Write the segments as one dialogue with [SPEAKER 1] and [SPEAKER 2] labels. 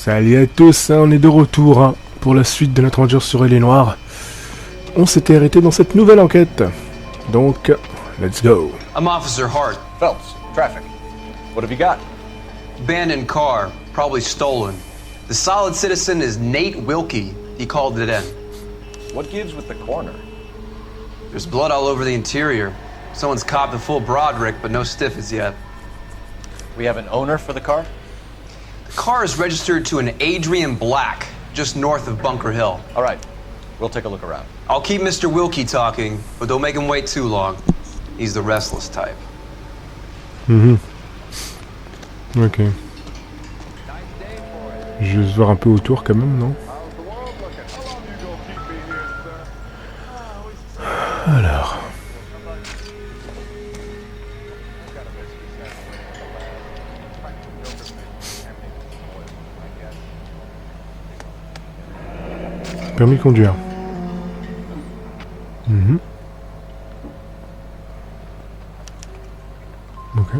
[SPEAKER 1] Salut à tous, hein, on est de retour hein, pour la suite de notre aventure sur L.A Noire. On s'était arrêté dans cette nouvelle enquête. Donc, let's go.
[SPEAKER 2] I'm Officer Hart.
[SPEAKER 3] Phelps, traffic. What have you got?
[SPEAKER 2] Abandoned car, probably stolen. The solid citizen is Nate Wilkie. He called it in.
[SPEAKER 3] What gives with the coroner?
[SPEAKER 2] There's blood all over the interior. Someone's copped a full Broderick, but no stiffs yet.
[SPEAKER 3] We have an owner for the car?
[SPEAKER 2] The car is registered to an Adrian Black, just north of Bunker Hill.
[SPEAKER 3] All right, we'll take a look around.
[SPEAKER 2] I'll keep Mr. Wilkie talking, but don't make him wait too long. He's the restless type.
[SPEAKER 1] Ok. Je vais se voir un peu autour quand même, non? Alors. Permis de conduire. Ok.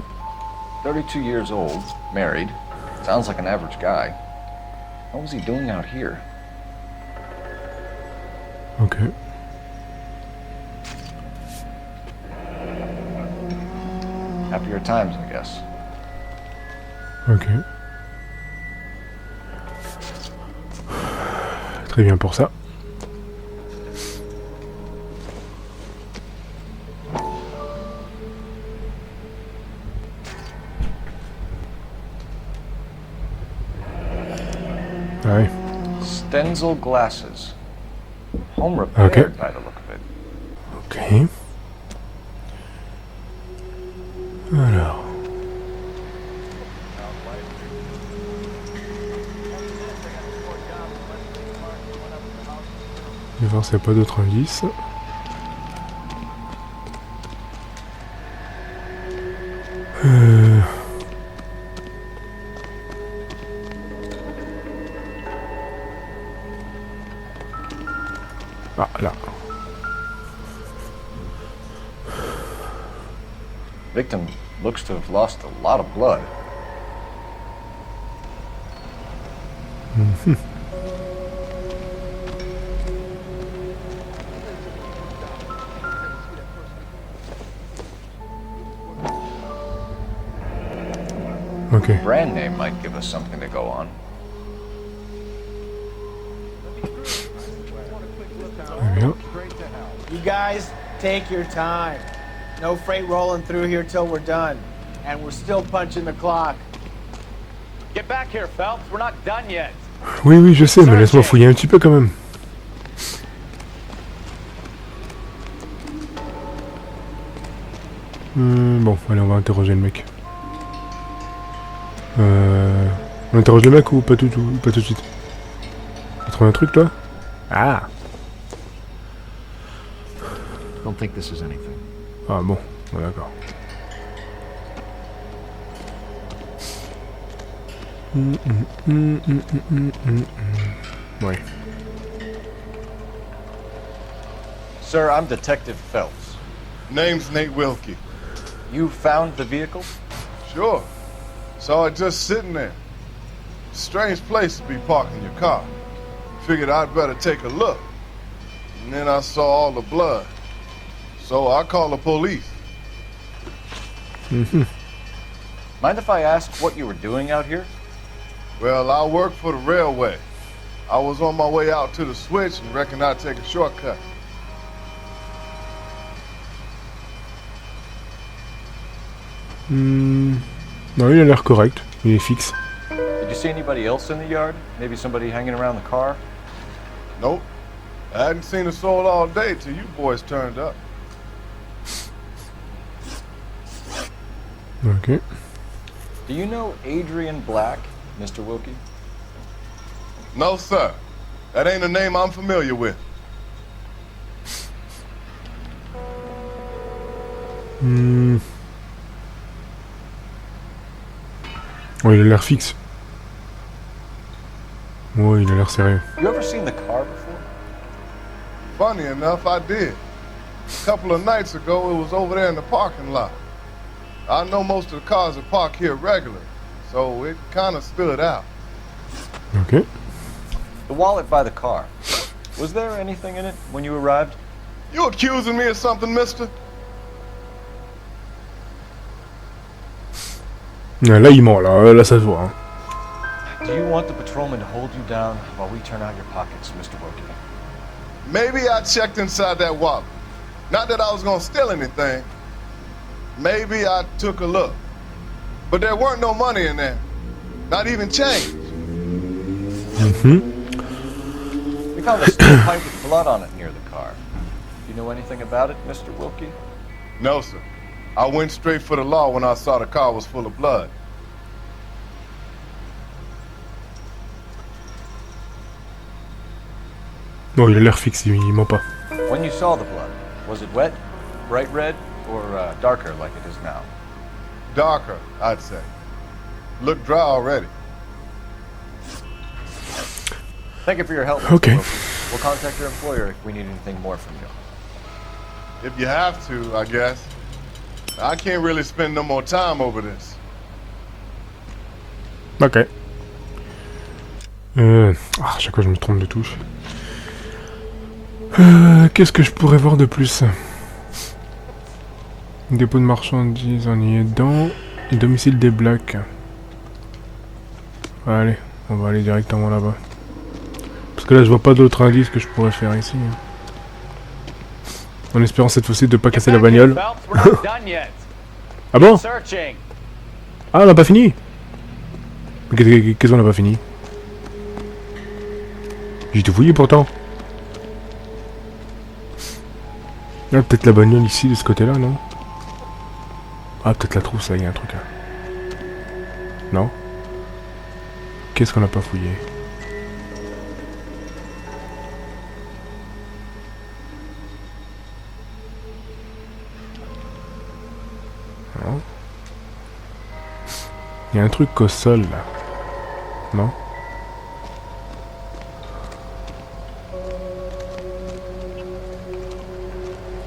[SPEAKER 3] 32 years old, married. Sounds like an average guy. What was he doing out here?
[SPEAKER 1] Ok.
[SPEAKER 3] Happier times, I guess.
[SPEAKER 1] Ok. Très bien pour ça. Ah oui.
[SPEAKER 3] Stenzel glasses. Home repaired by the look of it.
[SPEAKER 1] Ok. Alors. Je vais voir s'il n'y a pas d'autres indices. Ah, là.
[SPEAKER 3] Victim looks to have lost a lot of blood.
[SPEAKER 1] Ok.
[SPEAKER 3] Brand name might give us something to go on.
[SPEAKER 1] Très bien.
[SPEAKER 4] You guys, take your time. No freight rolling through here till we're done. And we're still punching the clock.
[SPEAKER 5] Get back here, Phelps. We're not done yet.
[SPEAKER 1] Oui, oui, je sais, mais laisse-moi fouiller un petit peu quand même. Bon, allez, on va interroger le mec. On interroge le mec ou pas tout de suite? T'as trouvé un truc, toi? Ah!
[SPEAKER 3] Don't think this is anything.
[SPEAKER 1] Ah bon, d'accord. Ouais.
[SPEAKER 3] Sir, I'm Detective Phelps.
[SPEAKER 6] Name's Nate Wilkie.
[SPEAKER 3] You found the vehicle?
[SPEAKER 6] Sure. Saw it just sitting there. Strange place to be parking your car. Figured I'd better take a look. And then I saw all the blood. So I called the police.
[SPEAKER 3] Mind if I ask what you were doing out here?
[SPEAKER 6] Well, I work for the railway. I was on my way out to the switch and reckoned I'd take a shortcut.
[SPEAKER 1] Non, il a l'air correct. Il est fixe.
[SPEAKER 3] Did you see anybody else in the yard? Maybe somebody hanging around the car?
[SPEAKER 6] Nope. I hadn't seen a soul all day till you boys turned up.
[SPEAKER 1] Ok.
[SPEAKER 3] Do you know Adrian Black, Mr. Wilkie?
[SPEAKER 6] No, sir. That ain't a name I'm familiar with.
[SPEAKER 1] Ouais, il a l'air fixe. Ouais, il a l'air sérieux.
[SPEAKER 3] You ever seen the car before?
[SPEAKER 6] Funny enough, I did. A couple of nights ago, it was over there in the parking lot. I know most of the cars are parked here regular, so it kind of stood out.
[SPEAKER 1] Ok.
[SPEAKER 3] The wallet by the car. Was there anything in it when you arrived?
[SPEAKER 6] You accusing me of something, mister?
[SPEAKER 1] Là, il ment, là ça se voit. Hein.
[SPEAKER 3] Do you want the patrolman to hold you down while we turn out your pockets, Mr. Wilkie?
[SPEAKER 6] Maybe I checked inside that wallet. Not that I was gonna steal anything. Maybe I took a look. But there weren't no money in there. Not even change.
[SPEAKER 3] We found a steel pipe with blood on it near the car. You know anything about it, Mr. Wilkie?
[SPEAKER 6] No, sir. I went straight for the law when I saw the car was full of blood.
[SPEAKER 1] Non, il a l'air fixe, il ment pas.
[SPEAKER 3] When you saw the blood, was it wet, bright red, or darker like it is now?
[SPEAKER 6] Darker, I'd say. Looked dry already.
[SPEAKER 3] Thank you for your help,
[SPEAKER 1] Okay.
[SPEAKER 3] Mr. Wilkie. We'll contact your employer if we need anything more from you.
[SPEAKER 6] If you have to, I guess. I can't really spend no more time over this.
[SPEAKER 1] Ok. À chaque fois je me trompe de touche. Qu'est-ce que je pourrais voir de plus? Dépôt de marchandises, on y est dedans. Et domicile des Blacks. Allez, on va aller directement là-bas. Parce que là je vois pas d'autres indices que je pourrais faire ici. En espérant cette fois-ci de pas casser la bagnole. Ah bon? Ah, on n'a pas fini? Mais qu'est-ce qu'on n'a pas fini? J'ai tout fouillé pourtant. Ah, peut-être la bagnole ici, de ce côté-là, non? Ah, peut-être la trousse, là, il y a un truc là. Non? Qu'est-ce qu'on n'a pas fouillé? Non? Il y a un truc au sol, là. Non?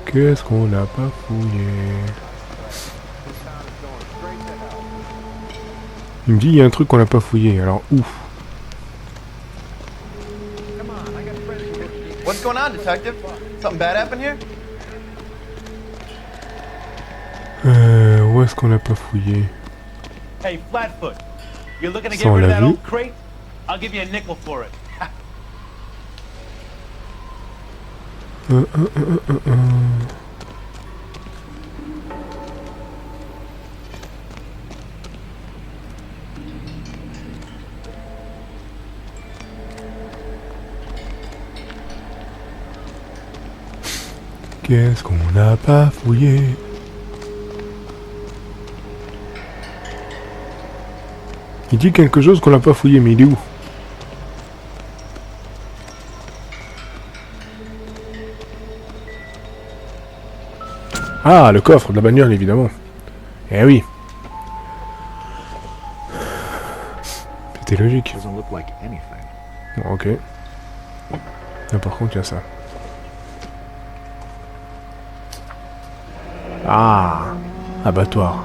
[SPEAKER 1] Qu'est-ce qu'on n'a pas fouillé? Il me dit il y a un truc qu'on n'a pas fouillé, alors où?
[SPEAKER 4] What's going on, detective? Something bad happened here?
[SPEAKER 1] Où est-ce qu'on n'a pas fouillé?
[SPEAKER 5] Hey, Flatfoot, you're looking to
[SPEAKER 1] Ça,
[SPEAKER 5] get
[SPEAKER 1] on
[SPEAKER 5] rid of
[SPEAKER 1] l'a
[SPEAKER 5] that
[SPEAKER 1] vu.
[SPEAKER 5] old crate? I'll give you a nickel for it.
[SPEAKER 1] Qu'est-ce qu'on n'a pas fouillé? Il dit quelque chose qu'on n'a pas fouillé, mais il est où? Ah, le coffre de la bagnole, évidemment. Eh oui. C'était logique.
[SPEAKER 3] Doesn't look like anything.
[SPEAKER 1] Bon, ok. Là, par contre, il y a ça. Ah, abattoir.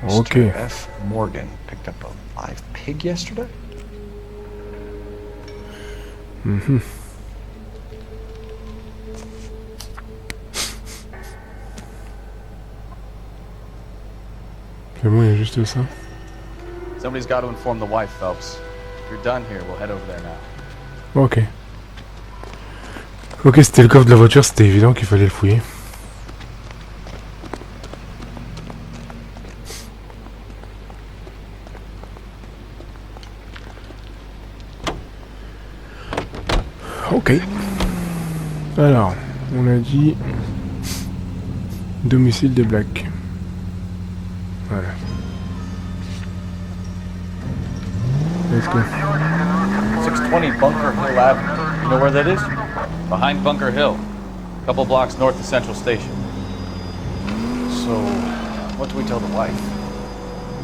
[SPEAKER 1] Ok.
[SPEAKER 3] Mr. F. Morgan picked up a live pig yesterday?
[SPEAKER 1] Mhm. C'est bon, il y a juste ça.
[SPEAKER 5] Somebody's got to inform the wife, Phelps. If you're done here, we'll head over there now.
[SPEAKER 1] Ok. Ok, c'était le coffre de la voiture, c'était évident qu'il fallait le fouiller. Ok. Alors, on a dit domicile des Blacks. Voilà. Let's go.
[SPEAKER 3] 620 Bunker Hill Avenue. You know where that is?
[SPEAKER 5] Behind Bunker Hill, a couple blocks north of Central Station.
[SPEAKER 3] So, what do we tell the wife?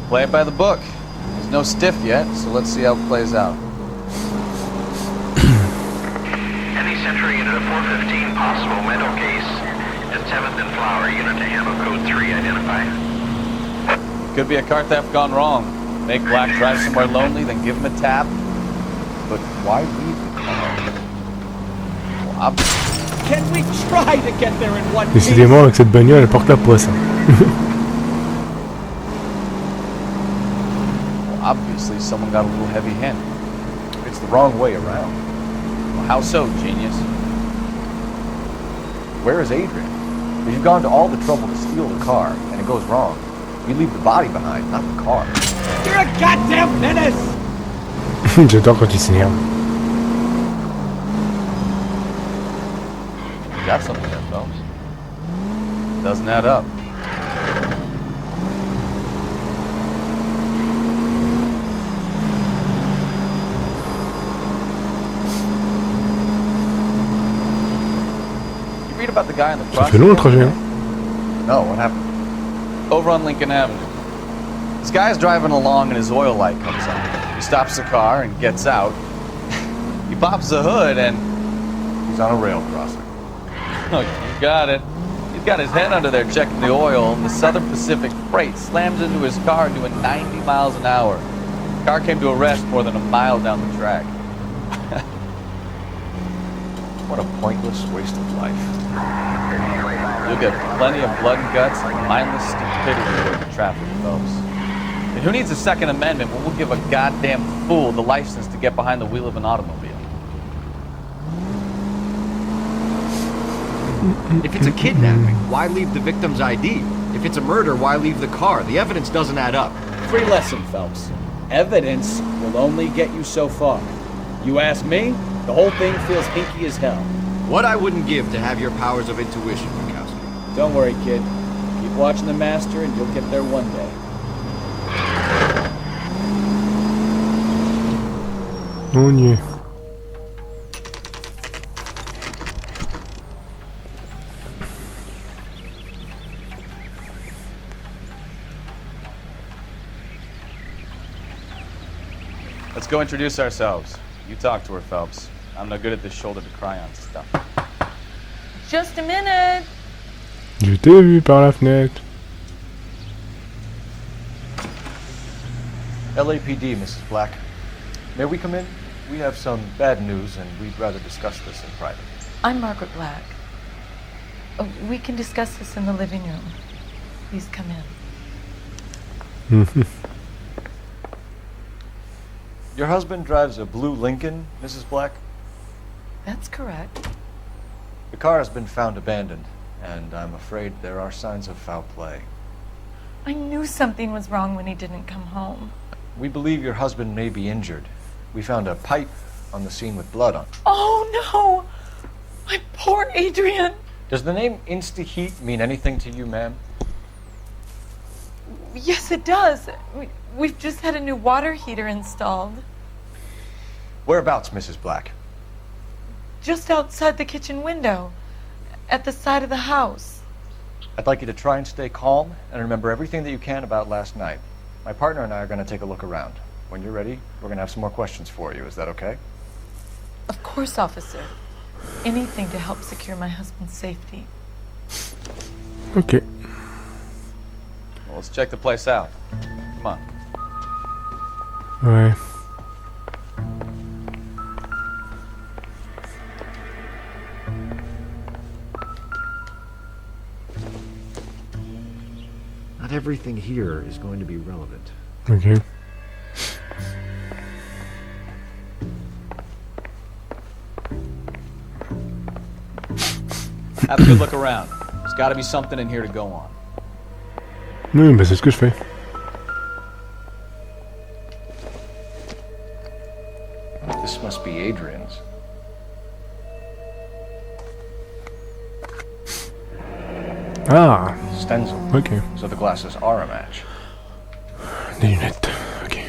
[SPEAKER 5] Play it by the book. There's no stiff yet, so let's see how it plays out.
[SPEAKER 7] Any Century unit of 415, possible mental case. At 7th and Flower, unit to handle code 3, identify.
[SPEAKER 5] Could be a car theft gone wrong. Make Black drive somewhere lonely, then give him a tap.
[SPEAKER 3] But why leave the car? Well, obviously.
[SPEAKER 4] Can we try to get there in one piece?
[SPEAKER 1] Décidément, avec cette bagnole, elle porte la poisse.
[SPEAKER 5] Well, obviously, someone got a little heavy-handed.
[SPEAKER 3] It's the wrong way around.
[SPEAKER 5] Well, how so, genius?
[SPEAKER 3] Where is Adrian? If you've gone to all the trouble to steal the car, and it goes wrong, you leave the body behind, not the car.
[SPEAKER 4] You're a goddamn menace!
[SPEAKER 1] J'adore quand il s'énerve.
[SPEAKER 5] You got something there, Phelps. Doesn't add up. You read about the guy in the
[SPEAKER 1] Ça fait long le trajet, hein.
[SPEAKER 3] No, what happened?
[SPEAKER 5] Over on Lincoln Avenue. This guy's driving along and his oil light comes on. He stops the car and gets out. He pops the hood and...
[SPEAKER 3] He's on a rail crossing.
[SPEAKER 5] Oh, you got it. He's got his head under there checking the oil, and the Southern Pacific Freight slams into his car doing 90 miles an hour. The car came to a rest more than a mile down the track.
[SPEAKER 3] What a pointless waste of life.
[SPEAKER 5] You'll get plenty of blood and guts and mindless stupidity with the traffic, Phelps. And who needs a Second Amendment when we'll give a goddamn fool the license to get behind the wheel of an automobile?
[SPEAKER 8] If it's a kidnapping, why leave the victim's ID? If it's a murder, why leave the car? The evidence doesn't add up.
[SPEAKER 4] Free lesson, Phelps. Evidence will only get you so far. You ask me, the whole thing feels hinky as hell.
[SPEAKER 8] What I wouldn't give to have your powers of intuition, Mikowski.
[SPEAKER 4] Don't worry, kid. Keep watching the master and you'll get there one day.
[SPEAKER 1] On y est.
[SPEAKER 5] Let's go introduce ourselves. You talk to her, Phelps. I'm no good at this shoulder to cry on stuff.
[SPEAKER 9] Just a minute.
[SPEAKER 1] Je t'ai vu par la fenêtre.
[SPEAKER 3] LAPD, Mrs. Black. May we come in? We have some bad news, and we'd rather discuss this in private.
[SPEAKER 9] I'm Margaret Black. We can discuss this in the living room. Please come in.
[SPEAKER 3] Your husband drives a blue Lincoln, Mrs. Black?
[SPEAKER 9] That's correct.
[SPEAKER 3] The car has been found abandoned, and I'm afraid there are signs of foul play.
[SPEAKER 9] I knew something was wrong when he didn't come home.
[SPEAKER 3] We believe your husband may be injured. We found a pipe on the scene with blood on it.
[SPEAKER 9] Oh, no! My poor Adrian!
[SPEAKER 3] Does the name Insta-Heat mean anything to you, ma'am?
[SPEAKER 9] Yes, it does. We've just had a new water heater installed.
[SPEAKER 3] Whereabouts, Mrs. Black?
[SPEAKER 9] Just outside the kitchen window. At the side of the house.
[SPEAKER 3] I'd like you to try and stay calm and remember everything that you can about last night. My partner and I are going to take a look around. When you're ready, we're going to have some more questions for you. Is that okay?
[SPEAKER 9] Of course, officer. Anything to help secure my husband's safety.
[SPEAKER 1] Ok.
[SPEAKER 5] Well, let's check the place out. Come on.
[SPEAKER 1] Ouais.
[SPEAKER 8] Not everything here is going to be relevant.
[SPEAKER 1] Ok.
[SPEAKER 5] Have a good look around. There's got to be something in here to go on.
[SPEAKER 1] Oui, bah c'est ce que je fais.
[SPEAKER 3] This must be Adrian's.
[SPEAKER 1] Ah,
[SPEAKER 3] Stencil.
[SPEAKER 1] ok.
[SPEAKER 3] So the glasses are a match.
[SPEAKER 1] Des lunettes. Ok.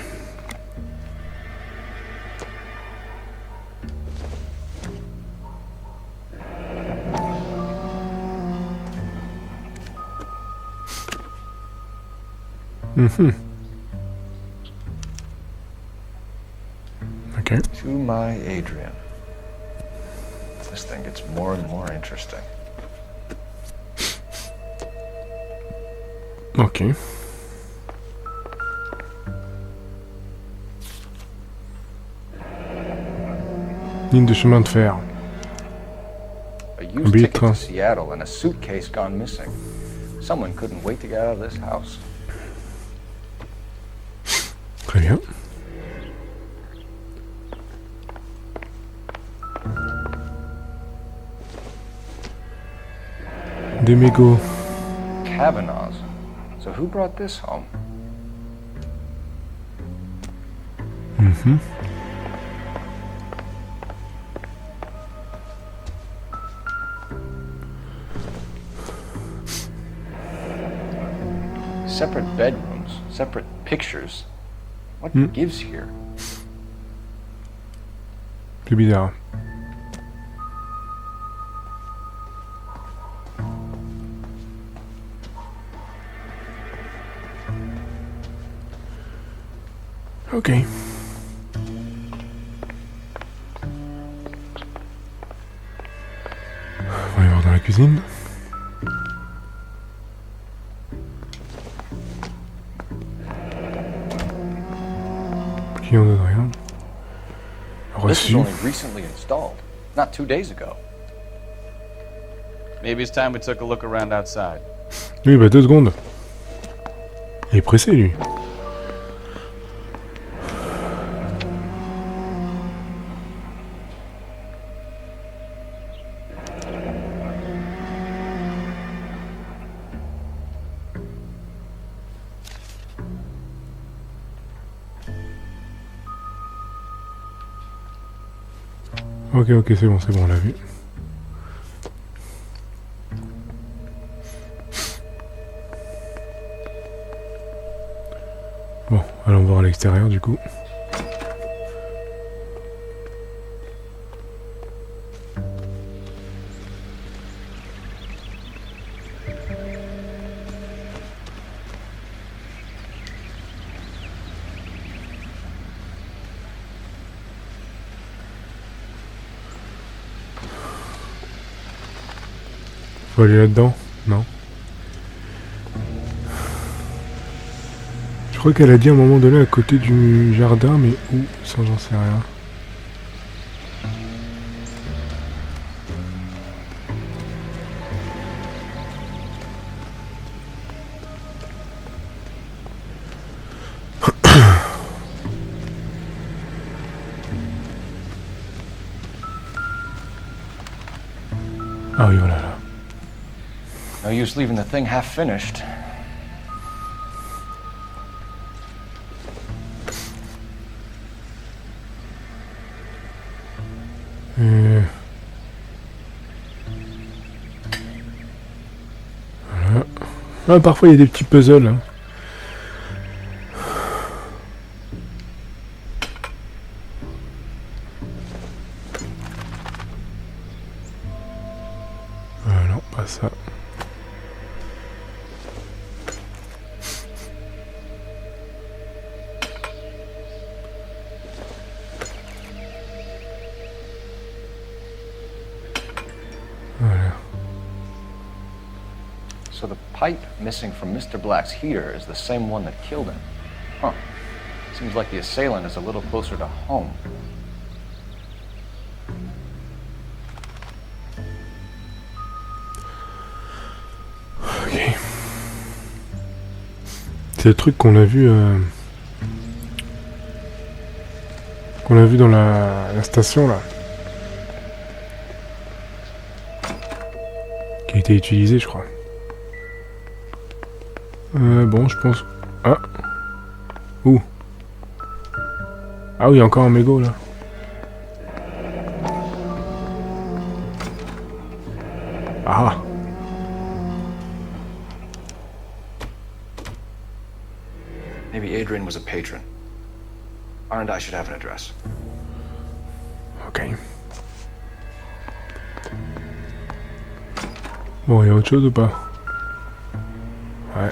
[SPEAKER 1] Okay.
[SPEAKER 3] To my Adrian. This thing gets more and more interesting.
[SPEAKER 1] Ok. Ligne de chemin de fer.
[SPEAKER 3] A used
[SPEAKER 1] billet de
[SPEAKER 3] ticket
[SPEAKER 1] train.
[SPEAKER 3] to Seattle and a suitcase gone missing. Someone couldn't wait to get out of this house.
[SPEAKER 1] Très bien. Des mégots.
[SPEAKER 3] Kavanaugh's. So who brought this home? Separate bedrooms, separate pictures. What gives here?
[SPEAKER 1] C'est bizarre. Ok. On va aller voir dans la cuisine. Qui en donne rien.
[SPEAKER 3] This is
[SPEAKER 1] Reçu.
[SPEAKER 3] only recently installed, not 2 days ago.
[SPEAKER 5] Maybe it's time we took a look around outside.
[SPEAKER 1] Oui, bah 2 secondes. Il est pressé, lui. Ok, c'est bon, on l'a vu. Bon, allons voir à l'extérieur du coup. Faut aller là-dedans? Non. Je crois qu'elle a dit à un moment donné à côté du jardin, mais où? Ça, j'en sais rien. Ah oui, voilà là.
[SPEAKER 3] No use leaving the thing half finished.
[SPEAKER 1] Voilà. Ah, parfois il y a des petits puzzles. Hein. Non, pas ça. Voilà.
[SPEAKER 3] So the pipe missing from Mr. Black's heater is the same one that killed him. Huh. Seems like the assailant is a little closer to home.
[SPEAKER 1] Ok. C'est le truc qu'on a vu dans la station là. Qui a été utilisé, je crois. Bon, je pense... Ah. Où? Ah oui, encore un mégot là. Ah.
[SPEAKER 3] Maybe Adrian was a patron. R&I should have an address.
[SPEAKER 1] Ok. Bon, il y a autre chose ou pas? Ouais.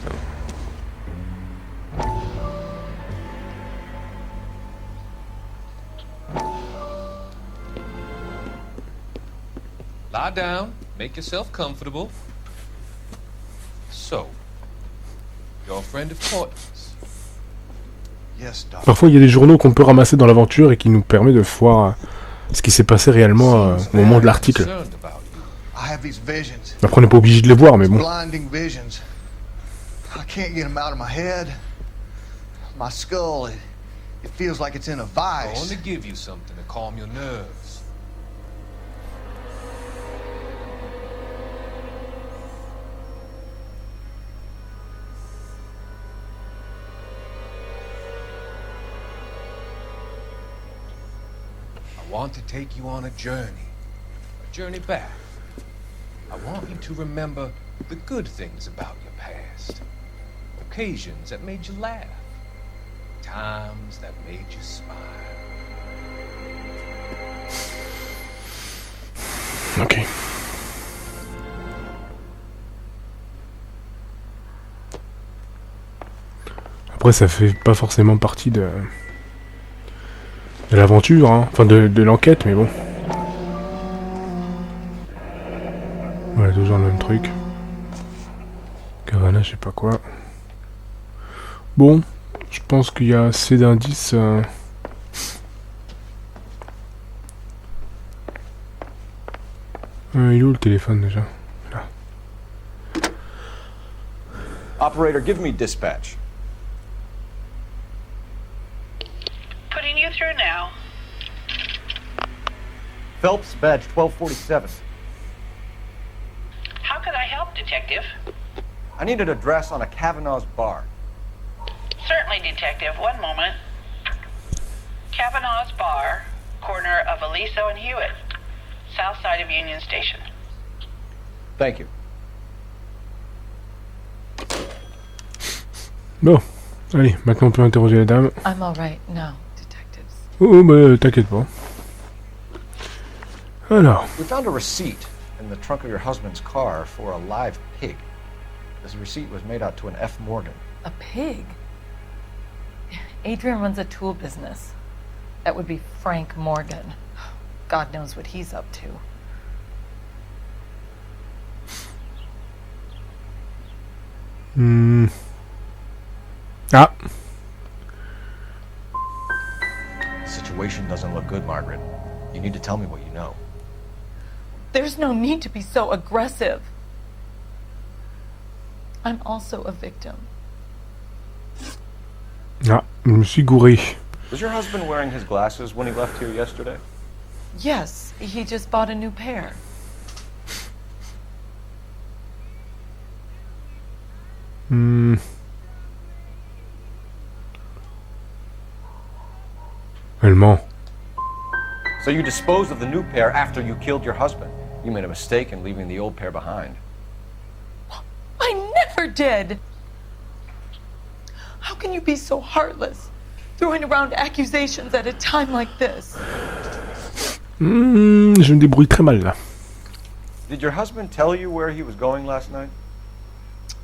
[SPEAKER 10] Lie down, make yourself comfortable. So, your friend of Portland's.
[SPEAKER 6] Yes, Doc.
[SPEAKER 1] Parfois, il y a des journaux qu'on peut ramasser dans l'aventure et qui nous permet de voir ce qui s'est passé réellement au moment de l'article.
[SPEAKER 10] Concerned about you.
[SPEAKER 11] I have these visions.
[SPEAKER 1] Après, on n'est pas obligé de les voir, mais bon.
[SPEAKER 11] Blinding visions. I can't get them out of my head. My skull, it feels like it's in a
[SPEAKER 10] I
[SPEAKER 11] vice.
[SPEAKER 10] want to give you something to calm your nerves. I want to take you on a journey back. I want you to remember the good things about your past, occasions that made you laugh, times that made you smile.
[SPEAKER 1] Ok. Après, ça fait pas forcément partie de l'aventure, hein. Enfin de l'enquête, mais bon. Voilà, toujours le même truc. Cavana, je sais pas quoi. Bon, je pense qu'il y a assez d'indices. Il est où le téléphone déjà? Là.
[SPEAKER 3] Operator, give me dispatch.
[SPEAKER 7] Putting you through now.
[SPEAKER 3] Phelps, badge 1247.
[SPEAKER 7] How can I help, Detective?
[SPEAKER 3] I need an address on a Kavanaugh's bar.
[SPEAKER 7] Certainly, Detective. One moment. Kavanaugh's Bar, corner of Aliso and Hewitt, south side of Union Station.
[SPEAKER 3] Thank you.
[SPEAKER 1] Bon, allez, maintenant on peut interroger la dame.
[SPEAKER 9] I'm all right now, detectives.
[SPEAKER 1] Oh, bah t'inquiète pas. Alors,
[SPEAKER 3] We found a receipt in the trunk of your husband's car for a live pig. This receipt was made out to an F. Morgan.
[SPEAKER 9] A pig? Adrian runs a tool business. That would be Frank Morgan. God knows what he's up to.
[SPEAKER 1] Ah,
[SPEAKER 3] The situation doesn't look good, Margaret. You need to tell me what you know.
[SPEAKER 9] There's no need to be so aggressive. I'm also a victim.
[SPEAKER 1] ah, je me suis gouré.
[SPEAKER 3] Was your husband wearing his glasses when he left here yesterday?
[SPEAKER 9] Yes, he just bought a new pair.
[SPEAKER 1] Allemand.
[SPEAKER 3] So you disposed of the new pair after you killed your husband. You made a mistake in leaving the old pair behind.
[SPEAKER 9] I never did! How can you be so heartless, throwing around accusations at a time like this?
[SPEAKER 1] Je me débrouille très mal là.
[SPEAKER 3] Did your husband tell you where he was going last night?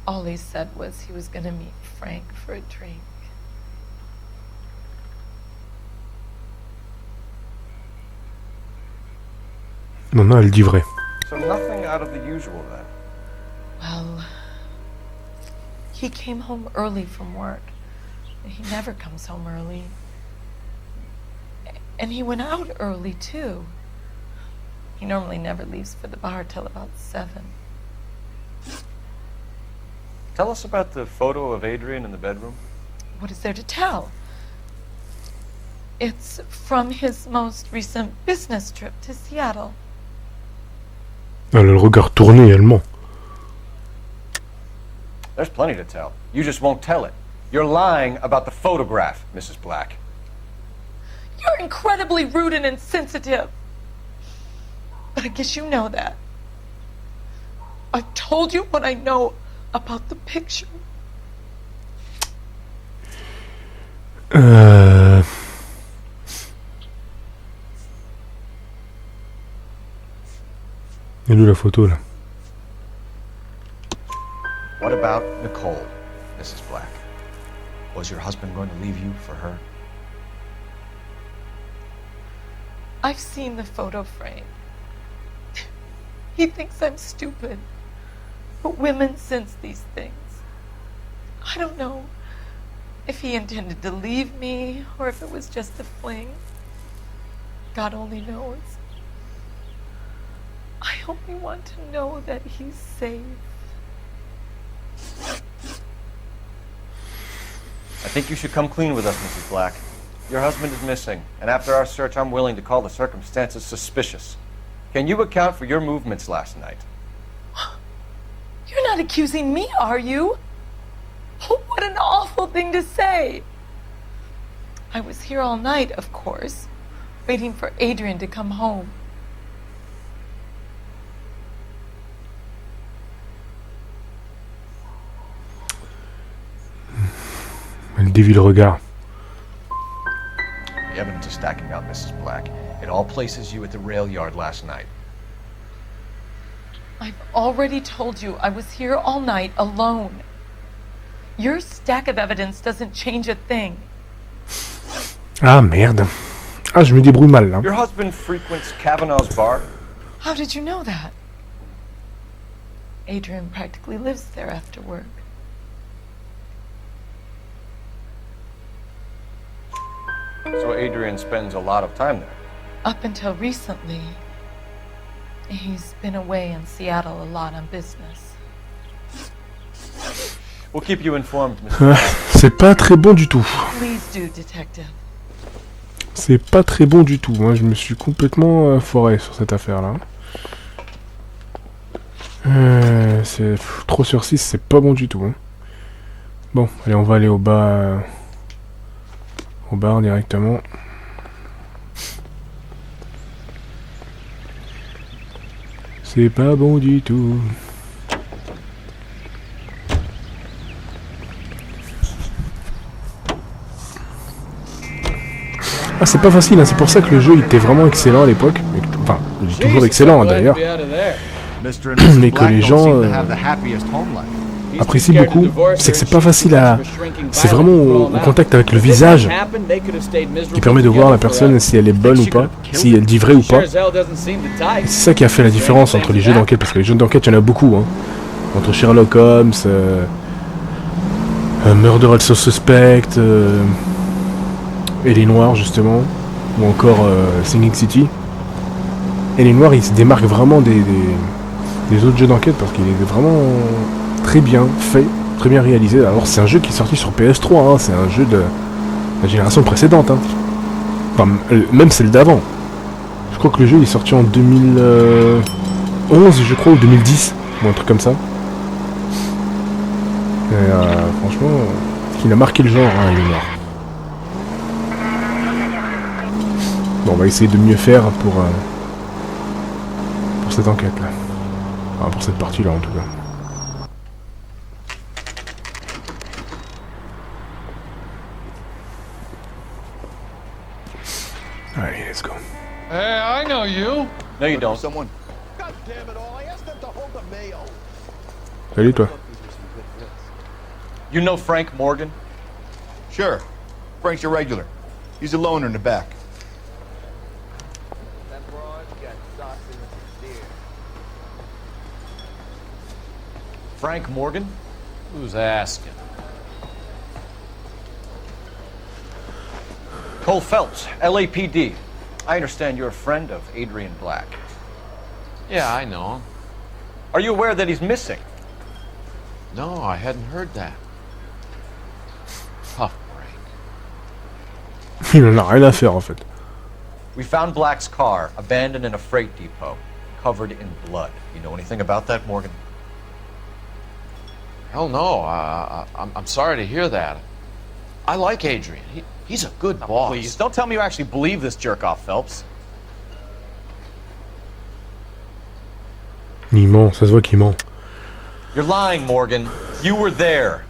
[SPEAKER 9] All he said was he was gonna meet Frank for a drink.
[SPEAKER 1] Non, non, elle dit vrai.
[SPEAKER 3] So nothing out of the usual then.
[SPEAKER 9] Well, he came home early from work. He never comes home early. And he went out early, too. He normally never leaves for the bar till about 7.
[SPEAKER 3] Tell us about the photo of Adrian in the bedroom.
[SPEAKER 9] What is there to tell? It's from his most recent business trip to Seattle.
[SPEAKER 1] Elle a le regard tourné, allemand.
[SPEAKER 3] There's plenty to tell. You just won't tell it. You're lying about the photograph, Mrs. Black.
[SPEAKER 9] You're incredibly rude and insensitive. But I guess you know that. I've told you what I know about the picture.
[SPEAKER 1] Elle est où la photo là?
[SPEAKER 3] What about Nicole, Mrs. Black? Was your husband going to leave you for her?
[SPEAKER 9] I've seen the photo frame. He thinks I'm stupid. But women sense these things. I don't know if he intended to leave me or if it was just a fling. God only knows. I only want to know that he's safe.
[SPEAKER 3] I think you should come clean with us, Mrs. Black. Your husband is missing, and after our search, I'm willing to call the circumstances suspicious. Can you account for your movements last night?
[SPEAKER 9] You're not accusing me, are you? Oh, what an awful thing to say. I was here all night, of course, waiting for Adrian to come home.
[SPEAKER 1] Elle dévie le regard.
[SPEAKER 3] The evidence is stacking up, Mrs. Black. It all places you at the rail yard last night.
[SPEAKER 9] I've already told you I was here all night alone. Your stack of evidence doesn't change a thing.
[SPEAKER 1] Ah merde. Ah, je me débrouille mal là.
[SPEAKER 3] Your husband frequents Kavanaugh's bar?
[SPEAKER 9] How did you know that? Adrian practically lives there after work.
[SPEAKER 3] So Adrian spends a lot of time there?
[SPEAKER 9] Up until recently, he's been away in Seattle a lot on business.
[SPEAKER 3] We'll keep you informed, Mr. Black.
[SPEAKER 1] C'est pas très bon du tout.
[SPEAKER 9] Please do, detective.
[SPEAKER 1] C'est pas très bon du tout. Moi, je me suis complètement foiré sur cette affaire-là. C'est trop sur 6, c'est pas bon du tout. Hein. Bon, allez, on va aller au bas. Au bar directement. C'est pas bon du tout. Ah, c'est pas facile, hein. C'est pour ça que le jeu était vraiment excellent à l'époque. Enfin, il est toujours excellent hein, d'ailleurs. Mais que les gens apprécient beaucoup, c'est que c'est pas facile à... C'est vraiment au contact avec le visage qui permet de voir la personne si elle est bonne ou pas, si elle dit vrai ou pas. Et c'est ça qui a fait la différence entre les jeux d'enquête, parce que les jeux d'enquête, il y en a beaucoup. Hein. Entre Sherlock Holmes, Murder Also Suspect, L.A Noire justement, ou encore Singing City. L.A Noire, il se démarque vraiment des autres jeux d'enquête parce qu'il est vraiment très bien fait, très bien réalisé. Alors c'est un jeu qui est sorti sur PS3, hein, c'est un jeu de la génération précédente. Hein. Enfin, même celle d'avant. Je crois que le jeu il est sorti en 2011, je crois, ou 2010, ou un truc comme ça. Et franchement, il a marqué le genre, hein, il est noir. Bon, on va essayer de mieux faire pour cette enquête là. Enfin, pour cette partie là en tout cas. Allez, let's go.
[SPEAKER 10] Hey, I know you.
[SPEAKER 3] No, you don't.
[SPEAKER 11] Someone. God damn it all! I asked them to hold the mail.
[SPEAKER 1] Salut toi.
[SPEAKER 3] You know Frank Morgan?
[SPEAKER 11] Sure. Frank's a regular. He's a loner in the back.
[SPEAKER 3] Frank Morgan?
[SPEAKER 5] Who's asking?
[SPEAKER 3] Cole Phelps, LAPD. I understand you're a friend of Adrian Black.
[SPEAKER 12] Yeah, I know him.
[SPEAKER 3] Are you aware that he's missing?
[SPEAKER 12] No, I hadn't heard that. Tough break.
[SPEAKER 1] Il en a rien à faire en fait.
[SPEAKER 3] We found Black's car abandoned in a freight depot, covered in blood. You know anything about that, Morgan?
[SPEAKER 12] Hell no. I'm sorry to hear that. I like Adrian. He's a good boss.
[SPEAKER 5] Please, don't tell me you actually believe this jerk-off, Phelps.
[SPEAKER 1] Il ment, ça se voit qu'il ment.
[SPEAKER 3] You're lying, Morgan. You were there.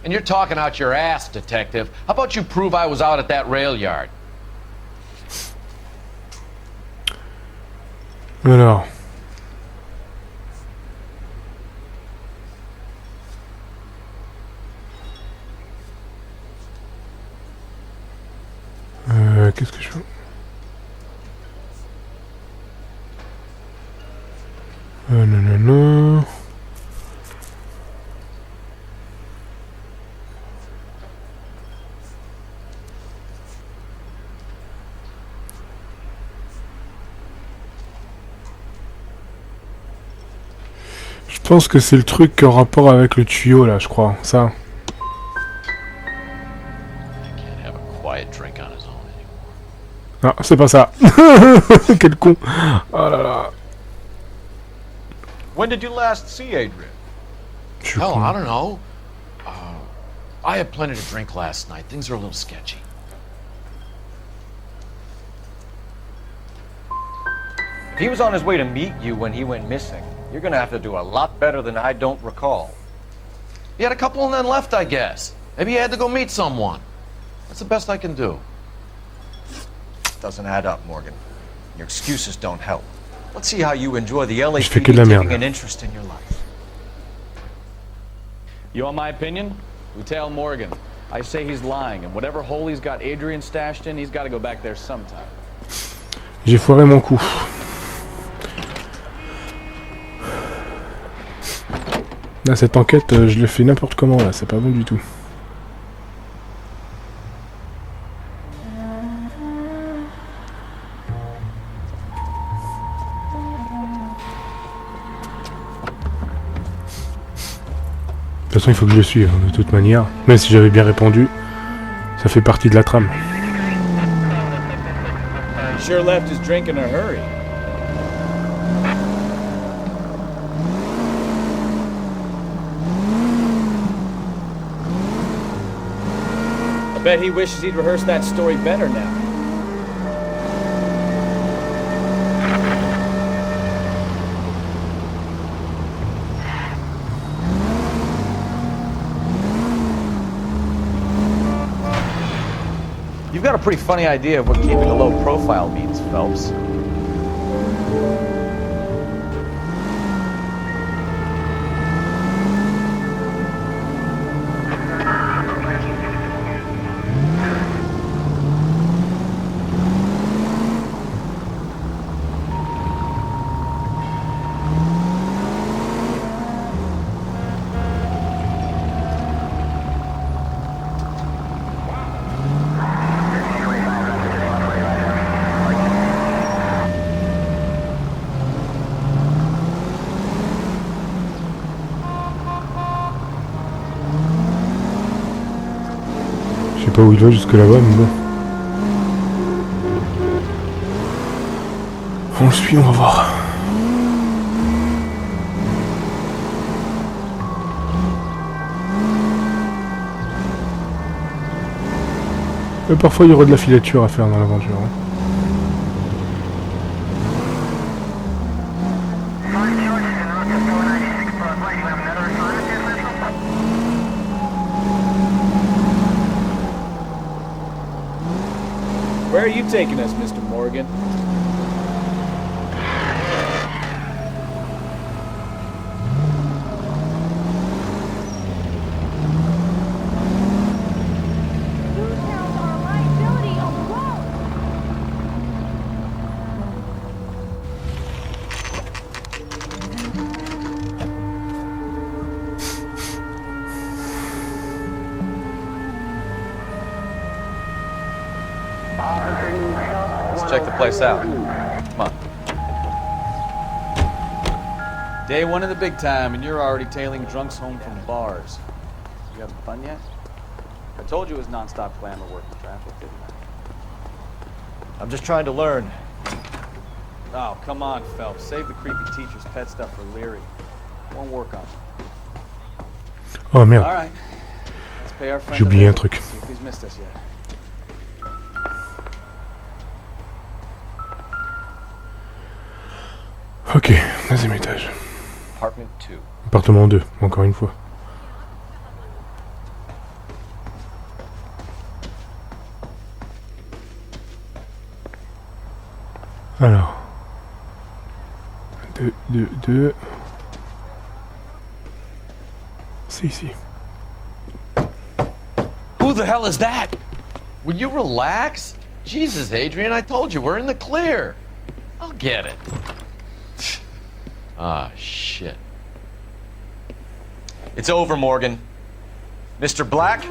[SPEAKER 12] And you're talking out your ass, detective. How about you prove I was out at that rail yard?
[SPEAKER 1] Alors. Qu'est-ce que je fais? Non. pense que c'est le truc en rapport avec le tuyau là, je crois. Ça. Ah, c'est pas ça. Quel con. Oh là là.
[SPEAKER 3] When did you last see Adrian?
[SPEAKER 12] Hell, I don't know. I had plenty to drink last night. Things are a little sketchy.
[SPEAKER 3] If he was on his way to meet you when he went missing, you're gonna have to do a lot better than I don't recall.
[SPEAKER 12] He had a couple and then left, I guess. Maybe he had to go meet someone. That's the best I can do.
[SPEAKER 3] Doesn't add up, Morgan. Your excuses don't help. Let's see how you enjoy the L.A.
[SPEAKER 1] Je fais que de la
[SPEAKER 3] taking
[SPEAKER 1] merde.
[SPEAKER 3] an interest in your life.
[SPEAKER 5] You want my opinion? We tell Morgan. I say he's lying, and whatever hole he's got Adrian stashed in, he's got to go back there sometime.
[SPEAKER 1] J'ai foiré mon coup. Là, cette enquête, je l'ai fait n'importe comment, là, c'est pas bon du tout. De toute façon, il faut que je le suive, de toute manière. Même si j'avais bien répondu, ça fait partie de la trame.
[SPEAKER 13] He sure left his drink in a hurry. I bet he wishes he'd rehearsed that story better now.
[SPEAKER 5] You've got a pretty funny idea of what keeping a low profile means, Phelps.
[SPEAKER 1] Je sais pas où il va jusque là-bas, mais bon. On le suit, on va voir. Et parfois il y aura de la filature à faire dans l'aventure. Hein.
[SPEAKER 13] Where are you taking us, Mr. Morgan?
[SPEAKER 5] Let's check the place out. Come on. Day one of the big time, and you're already tailing drunks home from bars. You having fun yet? I told you it was non-stop glamour work in traffic, didn't I?
[SPEAKER 3] I'm just trying to learn.
[SPEAKER 5] Oh, come on, Phelps. Save the creepy teacher's pet stuff for Leary. Won't work on it.
[SPEAKER 1] Oh merde.
[SPEAKER 5] All right. Let's pay our friend.
[SPEAKER 1] J'ai oublié un truc.
[SPEAKER 5] See if he's missed us yet.
[SPEAKER 1] Ok, deuxième étage.
[SPEAKER 3] Apartment 2.
[SPEAKER 1] Appartement 2, encore une fois. Alors. 2. C'est ici.
[SPEAKER 12] Who the hell is that? Will you relax? Jesus, Adrian, I told you, we're in the clear. I'll get it. Ah, shit.
[SPEAKER 3] It's over, Morgan. Mr. Black,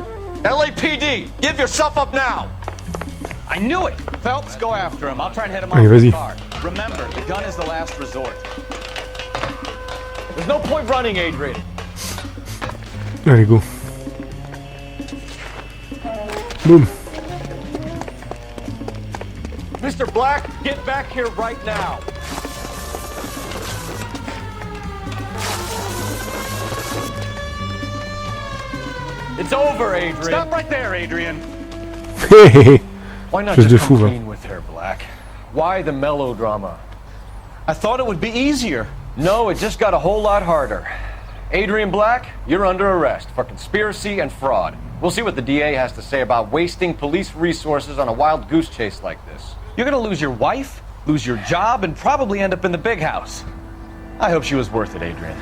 [SPEAKER 3] LAPD, give yourself up now!
[SPEAKER 5] I knew it! Phelps, go after him. I'll try and hit him
[SPEAKER 1] Allez,
[SPEAKER 5] off with
[SPEAKER 1] vas-y.
[SPEAKER 5] the car. Remember, the gun is the last resort.
[SPEAKER 8] There's no point running, Adrian.
[SPEAKER 1] Allez, go. Boum.
[SPEAKER 8] Mr. Black, get back here right now. It's over, Adrian. Stop right there, Adrian. Why not
[SPEAKER 1] Chose de
[SPEAKER 8] just
[SPEAKER 1] fou,
[SPEAKER 8] come
[SPEAKER 1] va.
[SPEAKER 8] clean with her, Black? Why the melodrama? I thought it would be easier. No, it just got a whole lot harder. Adrian Black, you're under arrest for conspiracy and fraud. We'll see what the DA has to say about wasting police resources on a wild goose chase like this.
[SPEAKER 5] You're gonna lose your wife, lose your job, and probably end up in the big house.
[SPEAKER 8] I hope she was worth it, Adrian.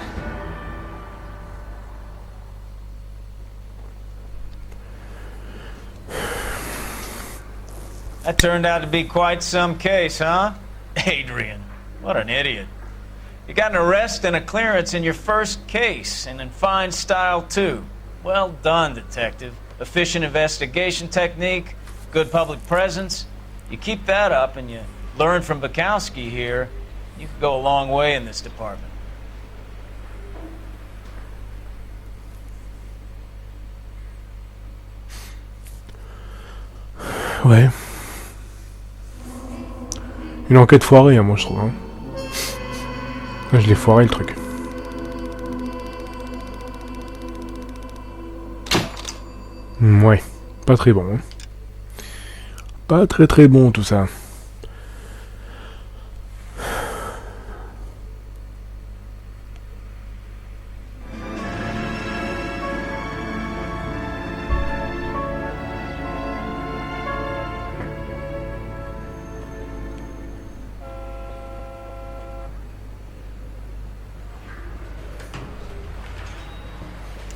[SPEAKER 4] That turned out to be quite some case, huh? Adrian, what an idiot. You got an arrest and a clearance in your first case, and in fine style, too. Well done, detective. Efficient investigation technique, good public presence. You keep that up and you learn from Bukowski here, you could go a long way in this department.
[SPEAKER 1] Ouais. Une enquête foirée, hein, moi je trouve. Hein. Je l'ai foiré le truc. Ouais, pas très bon. Hein. Pas très bon tout ça.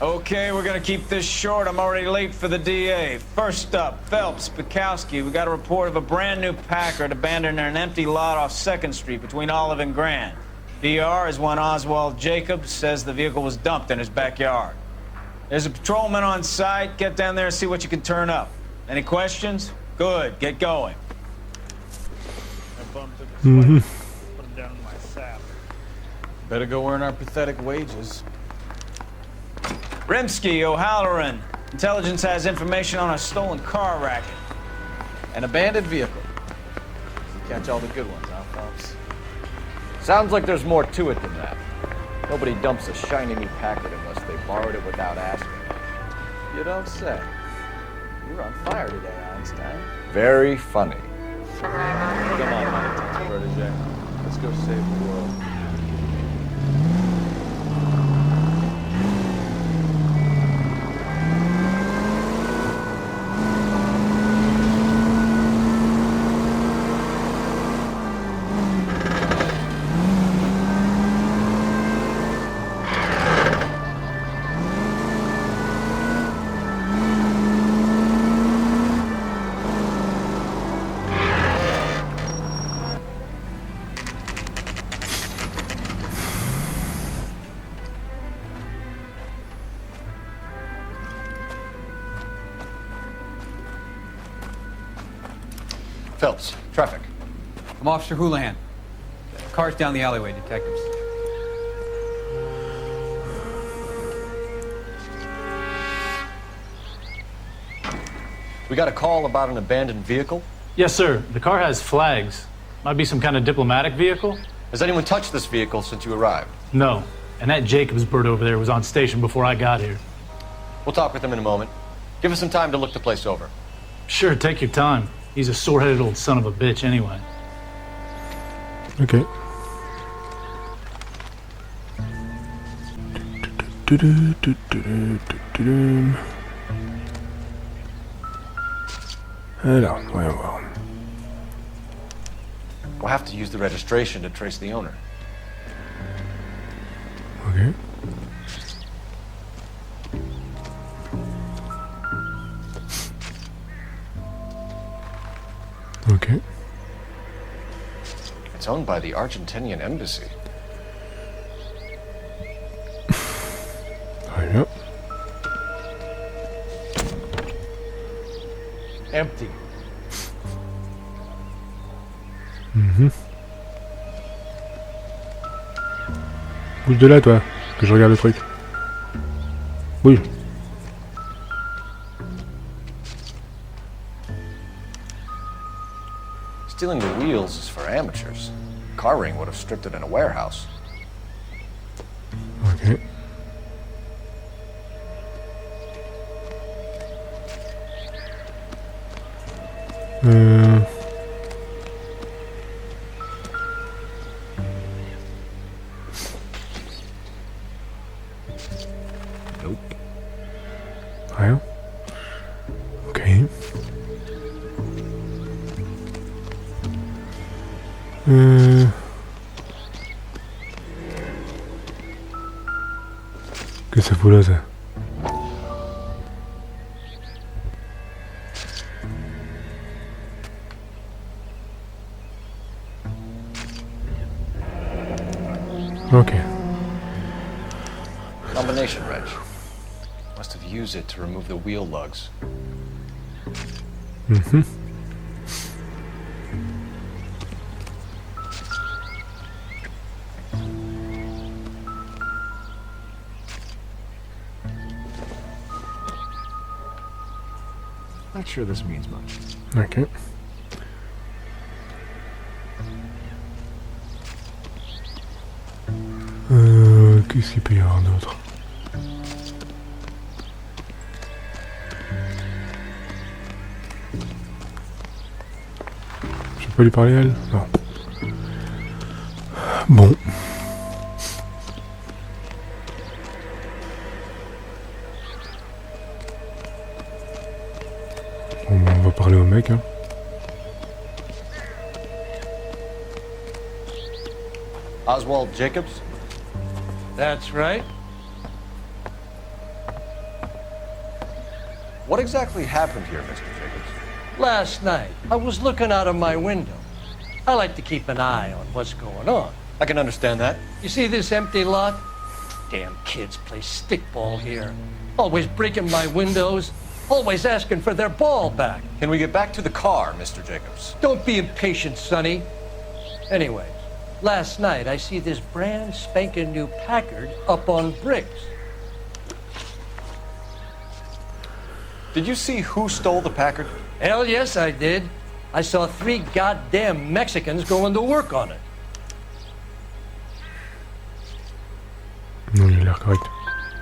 [SPEAKER 4] Okay, we're gonna keep this short. I'm already late for the DA. First up, Phelps, Bukowski. We got a report of a brand new Packard abandoned in an empty lot off 2nd Street between Olive and Grand. PR is one Oswald Jacobs says the vehicle was dumped in his backyard. There's a patrolman on site. Get down there and see what you can turn up. Any questions? Good, get going.
[SPEAKER 1] Mm-hmm.
[SPEAKER 14] Put him down in my sap.
[SPEAKER 5] Better go earn our pathetic wages.
[SPEAKER 4] Rimsky, O'Halloran. Intelligence has information on a stolen car racket.
[SPEAKER 5] An abandoned vehicle. You catch all the good ones, huh, Phelps?
[SPEAKER 8] Sounds like there's more to it than that. Nobody dumps a shiny new Packard unless they borrowed it without asking.
[SPEAKER 5] You don't say. You're on fire today, Einstein.
[SPEAKER 8] Very funny.
[SPEAKER 5] Come on, my protege. Let's go save the world.
[SPEAKER 8] Phelps, traffic.
[SPEAKER 15] I'm Officer Houlihan. Car's down the alleyway, detectives.
[SPEAKER 8] We got a call about an abandoned vehicle?
[SPEAKER 13] Yes, sir. The car has flags. Might be some kind of diplomatic vehicle.
[SPEAKER 8] Has anyone touched this vehicle since you arrived?
[SPEAKER 13] No. And that Jacobs bird over there was on station before I got here.
[SPEAKER 8] We'll talk with him in a moment. Give us some time to look the place over.
[SPEAKER 13] Sure, take your time. He's a sore-headed old son of a bitch anyway.
[SPEAKER 1] Ok. Alors, voyons voir.
[SPEAKER 8] We'll have to use the registration to trace the owner.
[SPEAKER 1] Ok. Ok.
[SPEAKER 8] It's owned by the Argentinian embassy.
[SPEAKER 1] Très bien.
[SPEAKER 8] Empty.
[SPEAKER 1] Bouge de là, toi, que je regarde le truc. Bouge.
[SPEAKER 8] Stealing the wheels is for amateurs. Car ring would have stripped it in a warehouse.
[SPEAKER 1] Ok.
[SPEAKER 10] Nope.
[SPEAKER 1] Rien. Ok. Que ça fout là, ça? Ok.
[SPEAKER 8] Combination wrench. Must have used it to remove the wheel lugs.
[SPEAKER 1] Mhm.
[SPEAKER 8] Not sure this means much.
[SPEAKER 1] Ok. Qu'est-ce qu'il peut y avoir d'autre? Je peux pas lui parler à elle? Non. Bon. On va parler au mec, hein.
[SPEAKER 8] Oswald Jacobs?
[SPEAKER 16] That's right.
[SPEAKER 8] What exactly happened here, Mr. Jacobs?
[SPEAKER 16] Last night, I was looking out of my window. I like to keep an eye on what's going on.
[SPEAKER 8] I can understand that.
[SPEAKER 16] You see this empty lot? Damn kids play stickball here. Always breaking my windows. Always asking for their ball back.
[SPEAKER 8] Can we get back to the car, Mr. Jacobs?
[SPEAKER 16] Don't be impatient, Sonny. Anyways, last night I see this brand spanking new Packard up on bricks.
[SPEAKER 8] Did you see who stole the Packard?
[SPEAKER 16] Hell yes, I did. I saw 3 goddamn Mexicans going to work on it.
[SPEAKER 1] Non, il a l'air correct.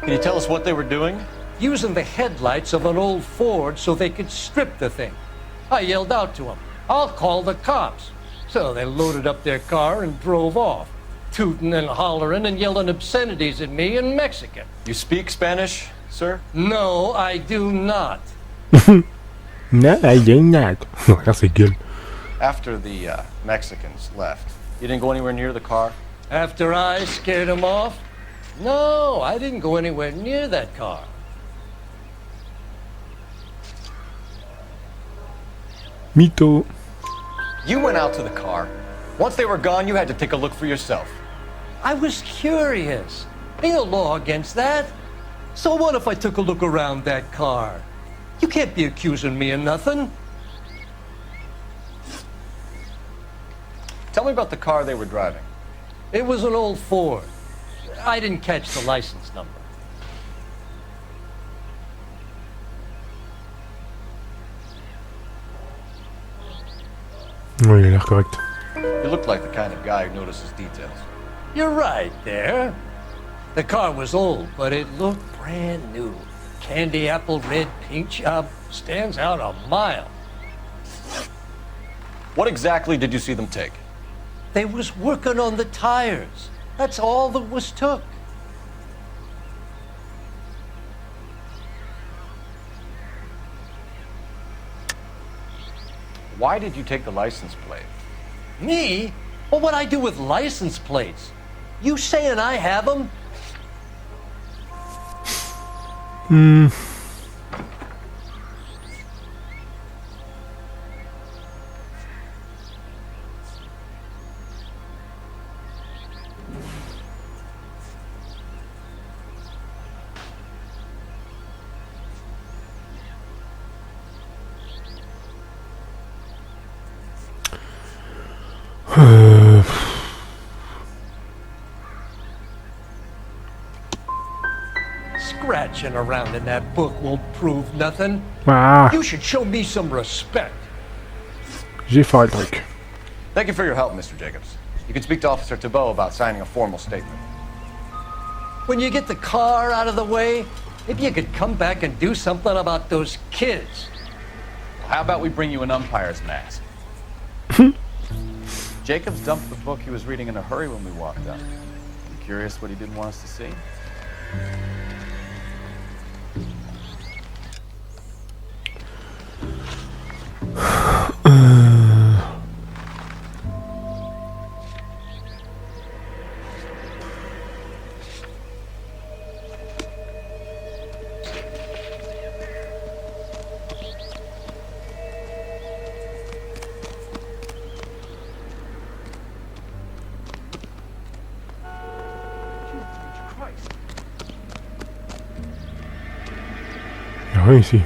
[SPEAKER 8] Can you tell us what they were doing?
[SPEAKER 16] Using the headlights of an old Ford so they could strip the thing. I yelled out to them, "I'll call the cops." So they loaded up their car and drove off, tooting and hollering and yelling obscenities at me in Mexican.
[SPEAKER 8] You speak Spanish, sir?
[SPEAKER 16] No, I do not.
[SPEAKER 1] No, I do not. Regarde ses gueules.
[SPEAKER 8] After the Mexicans left, you didn't go anywhere near the car?
[SPEAKER 16] After I scared them off? No, I didn't go anywhere near that car.
[SPEAKER 1] Mytho.
[SPEAKER 8] You went out to the car. Once they were gone, you had to take a look for yourself.
[SPEAKER 16] I was curious. Ain't no law against that. So what if I took a look around that car? You can't be accusing me of nothing.
[SPEAKER 8] Tell me about the car they were driving.
[SPEAKER 16] It was an old Ford. I didn't catch the license number.
[SPEAKER 1] Oui, il a l'air correct.
[SPEAKER 8] You look like the kind of guy who notices details.
[SPEAKER 16] You're right there. The car was old, but it looked brand new. Candy apple red paint job stands out a mile.
[SPEAKER 8] What exactly did you see them take?
[SPEAKER 16] They was working on the tires. That's all that was took.
[SPEAKER 8] Why did you take the license plate?
[SPEAKER 16] Me? Well, what'd I do with license plates? You saying I have them? scratching around in that book won't prove nothing.
[SPEAKER 1] Ah,
[SPEAKER 16] You should show me some respect.
[SPEAKER 1] j'ai fait le truc.
[SPEAKER 3] Thank you for your help, Mr. Jacobs. You can speak to Officer Thibault about signing a formal statement.
[SPEAKER 16] When you get the car out of the way, maybe you could come back and do something about those kids.
[SPEAKER 5] How about we bring you an umpire's mask? Jacobs dumped the book he was reading in a hurry when we walked up. You curious what he didn't want us to see?
[SPEAKER 1] Y'a rien ici.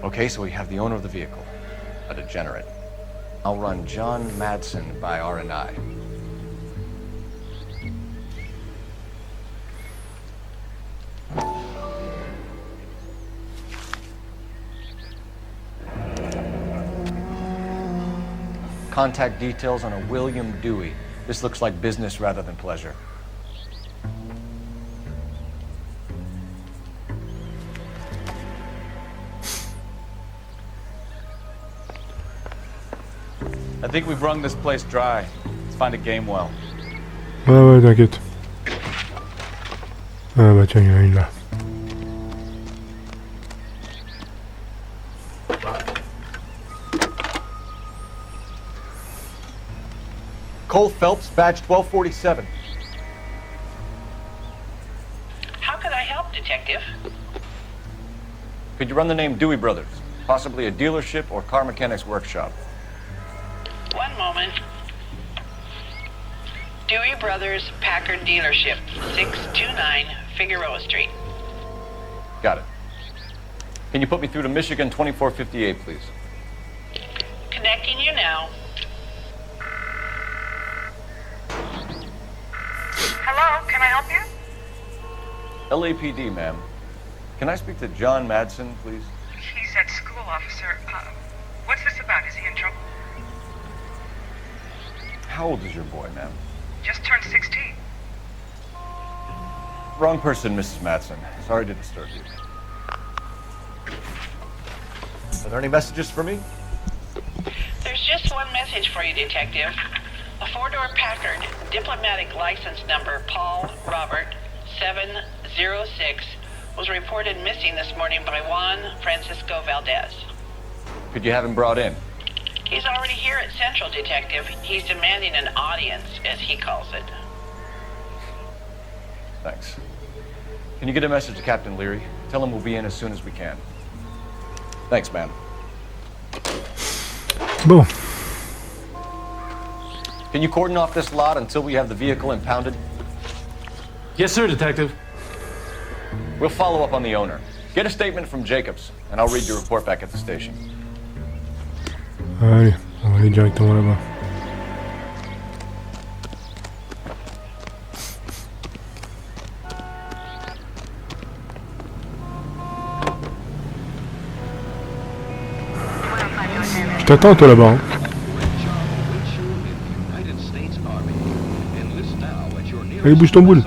[SPEAKER 3] Okay, so we have the owner of the vehicle, a degenerate. I'll run John Madsen by R&I. Contact details on a William Dewey. This looks like business rather than pleasure.
[SPEAKER 5] I think we've wrung this place dry. Let's find a game well.
[SPEAKER 1] Ouais, t'inquiète. Ah bah tiens, il y en a une là.
[SPEAKER 3] Cole Phelps, badge 1247.
[SPEAKER 7] How could I help, Detective?
[SPEAKER 3] Could you run the name Dewey Brothers? Possibly a dealership or car mechanics workshop.
[SPEAKER 7] One moment. Dewey Brothers Packard Dealership, 629 Figueroa Street.
[SPEAKER 3] Got it. Can you put me through to Michigan 2458, please?
[SPEAKER 7] Connecting you now.
[SPEAKER 17] Hello, can I help you?
[SPEAKER 3] LAPD, ma'am. Can I speak to John Madsen, please?
[SPEAKER 17] He's at school, officer. What's this about? Is he in trouble?
[SPEAKER 3] How old is your boy, ma'am?
[SPEAKER 17] Just turned 16.
[SPEAKER 3] Wrong person, Mrs. Madsen. Sorry to disturb you. Are there any messages for me?
[SPEAKER 7] There's just one message for you, Detective. A four-door Packard, diplomatic license number Paul Robert 706, was reported missing this morning by Juan Francisco Valdez.
[SPEAKER 3] Could you have him brought in?
[SPEAKER 7] He's already here at Central, Detective. He's demanding an audience, as he calls it.
[SPEAKER 3] Thanks. Can you get a message to Captain Leary? Tell him we'll be in as soon as we can. Thanks, ma'am.
[SPEAKER 1] Bon.
[SPEAKER 3] Can you cordon off this lot until we have the vehicle impounded?
[SPEAKER 13] Yes, sir, Detective.
[SPEAKER 3] We'll follow up on the owner. Get a statement from Jacobs, and I'll read your report back at the station.
[SPEAKER 1] Allez, on va aller directement là-bas. Je t'attends toi là-bas. Hein. Allez, bouge ton boule.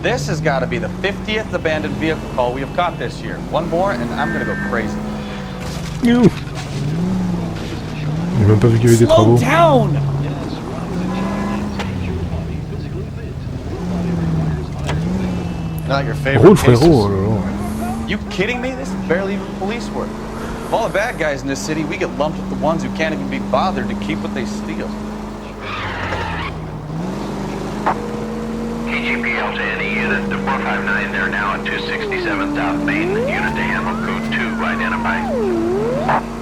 [SPEAKER 5] This has got to be the 50th abandoned vehicle call we have caught this year. One more, and I'm going to go crazy.
[SPEAKER 1] J'ai même pas vu qu'il y avait des travaux.
[SPEAKER 13] Down!
[SPEAKER 3] Not your favorite
[SPEAKER 1] Roule,
[SPEAKER 3] cases.
[SPEAKER 1] frérot. Oh là là.
[SPEAKER 5] You kidding me? This is barely even police work. Of all the bad guys in this city, we get lumped with the ones who can't even be bothered to keep what they steal.
[SPEAKER 18] KGPL to any unit, the 459, they're now at 267 South Main. Unit to handle code 2, identified.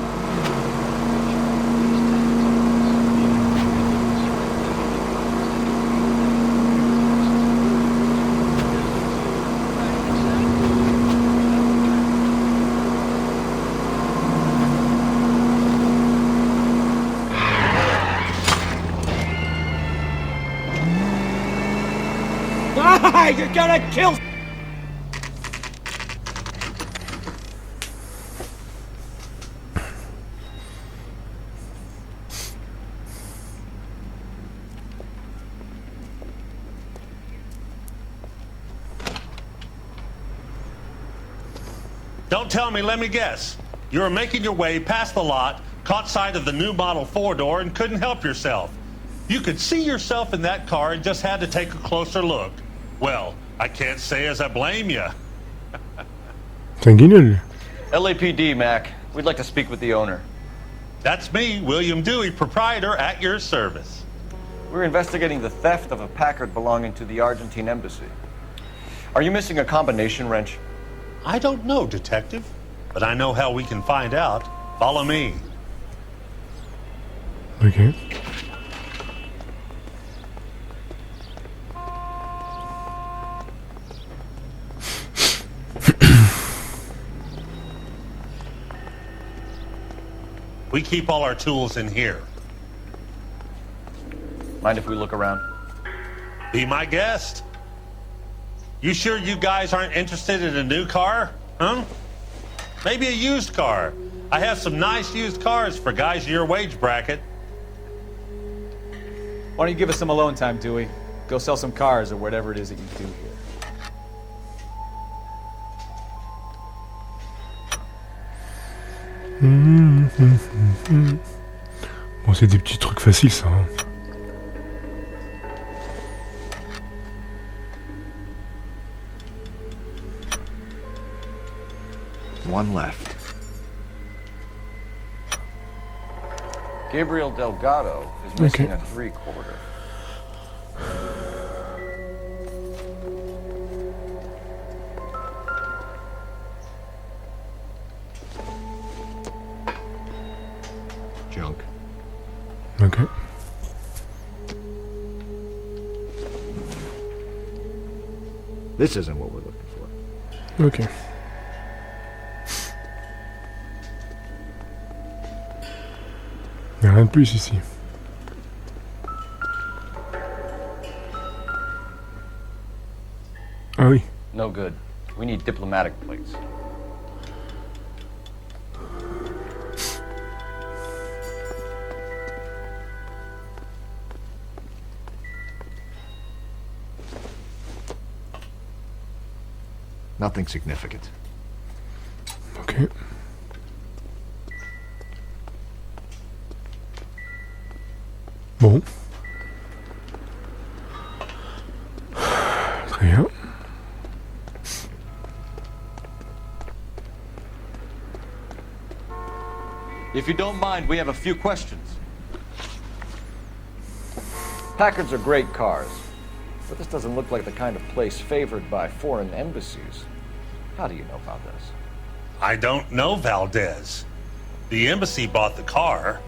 [SPEAKER 13] You're gonna kill.
[SPEAKER 19] Don't tell me, let me guess. You were making your way past the lot, caught sight of the new model 4-door, and couldn't help yourself. You could see yourself in that car and just had to take a closer look. Well, I can't say as I blame you.
[SPEAKER 1] C'est un guignol.
[SPEAKER 8] LAPD, Mac. We'd like to speak with the owner.
[SPEAKER 19] That's me, William Dewey, proprietor, at your service.
[SPEAKER 8] We're investigating the theft of a Packard belonging to the Argentine embassy. Are you missing a combination wrench?
[SPEAKER 19] I don't know, Detective, but I know how we can find out. Follow me.
[SPEAKER 1] Okay.
[SPEAKER 19] We keep all our tools in here.
[SPEAKER 8] Mind if we look around?
[SPEAKER 19] Be my guest. You sure you guys aren't interested in a new car? Huh? Maybe a used car. I have some nice used cars for guys in your wage bracket.
[SPEAKER 13] Why don't you give us some alone time, Dewey? Go sell some cars or whatever it is that you do here.
[SPEAKER 1] Bon, c'est des petits trucs faciles, ça. Hein.
[SPEAKER 11] One left.
[SPEAKER 8] Gabriel Delgado is missing a 3/4.
[SPEAKER 11] Junk.
[SPEAKER 1] Okay.
[SPEAKER 11] This isn't what we're looking for.
[SPEAKER 1] Okay. Il n'y a rien de plus ici. Ah oui.
[SPEAKER 8] No good. We need diplomatic plates.
[SPEAKER 11] Nothing significant.
[SPEAKER 1] Okay. Bon. Très bien.
[SPEAKER 8] If you don't mind, we have a few questions. Packards are great cars, but this doesn't look like the kind of place favored by foreign embassies. How do you know about this?
[SPEAKER 19] I don't know Valdez. The embassy bought the car.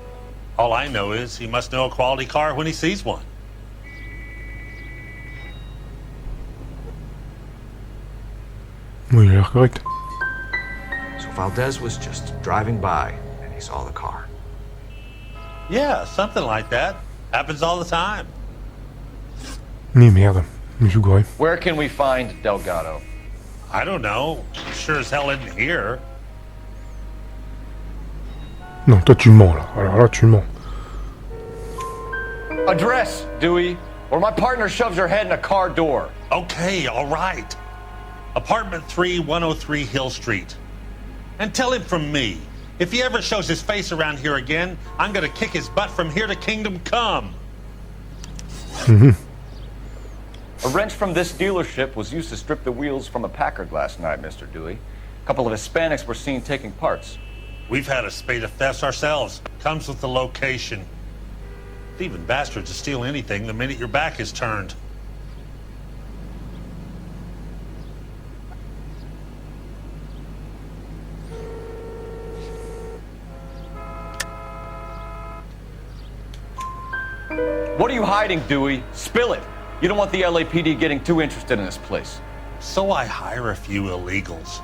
[SPEAKER 19] All I know is he must know a quality car when he sees one.
[SPEAKER 1] Oui, il a l'air correct.
[SPEAKER 11] So Valdez was just driving by and he saw the car.
[SPEAKER 19] Yeah, something like that. Happens all the time.
[SPEAKER 1] Mais merde, je suis gouré.
[SPEAKER 8] Where can we find Delgado?
[SPEAKER 19] I don't know. Sure as hell isn't here.
[SPEAKER 1] Non, toi tu mens là. Alors là, tu mens.
[SPEAKER 8] Address, Dewey, or my partner shoves her head in a car door.
[SPEAKER 19] Okay, all right. Apartment 3, 103 Hill Street. And tell him from me, if he ever shows his face around here again, I'm gonna kick his butt from here to Kingdom Come.
[SPEAKER 8] A wrench from this dealership was used to strip the wheels from a Packard last night, Mr. Dewey. A couple of Hispanics were seen taking parts.
[SPEAKER 19] We've had a spate of thefts ourselves. Comes with the location. Thieving bastards to steal anything the minute your back is turned.
[SPEAKER 8] What are you hiding, Dewey? Spill it. You don't want the LAPD getting too interested in this place.
[SPEAKER 19] So I hire a few illegals.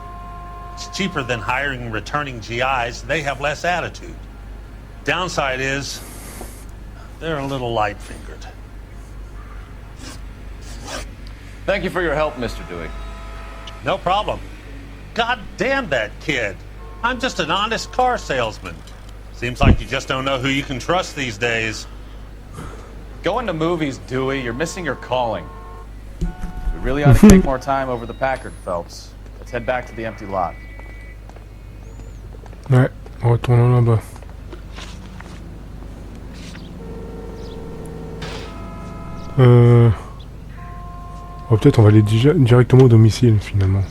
[SPEAKER 19] It's cheaper than hiring returning GIs. They have less attitude. Downside is, they're a little light-fingered.
[SPEAKER 8] Thank you for your help, Mr. Dewey.
[SPEAKER 19] No problem. God damn that kid. I'm just an honest car salesman. Seems like you just don't know who you can trust these days.
[SPEAKER 5] Going to movies, Dewey. You're missing your calling. We really ought to take more time over the Packard, Phelps. Let's head back to the empty lot.
[SPEAKER 1] Ouais, retournons là-bas. Oh, peut-être on va aller directement au domicile finalement.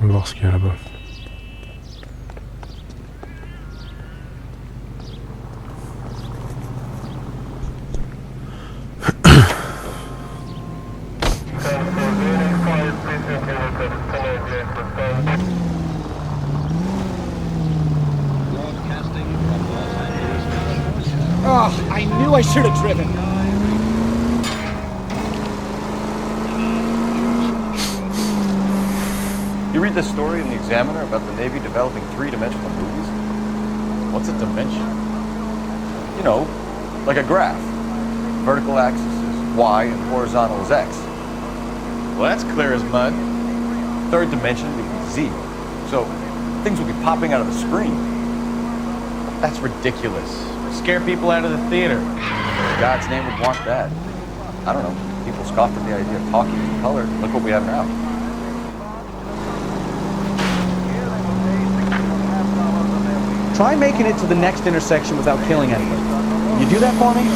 [SPEAKER 1] On va voir ce qu'il y a là-bas.
[SPEAKER 15] Oh, I knew I should have driven.
[SPEAKER 8] You read this story in the Examiner about the Navy developing three-dimensional movies?
[SPEAKER 5] What's a dimension?
[SPEAKER 8] You know, like a graph. Vertical axis is Y and horizontal is X.
[SPEAKER 5] Well, that's clear as mud.
[SPEAKER 8] Third dimension would be Z. So things would be popping out of the screen.
[SPEAKER 5] That's ridiculous. Scare people out of the theater.
[SPEAKER 8] In God's name would want that. I don't know. People scoffed at the idea of talking in color. Look what we have now.
[SPEAKER 13] Try making it to the next intersection without killing anybody. Can you do that for me?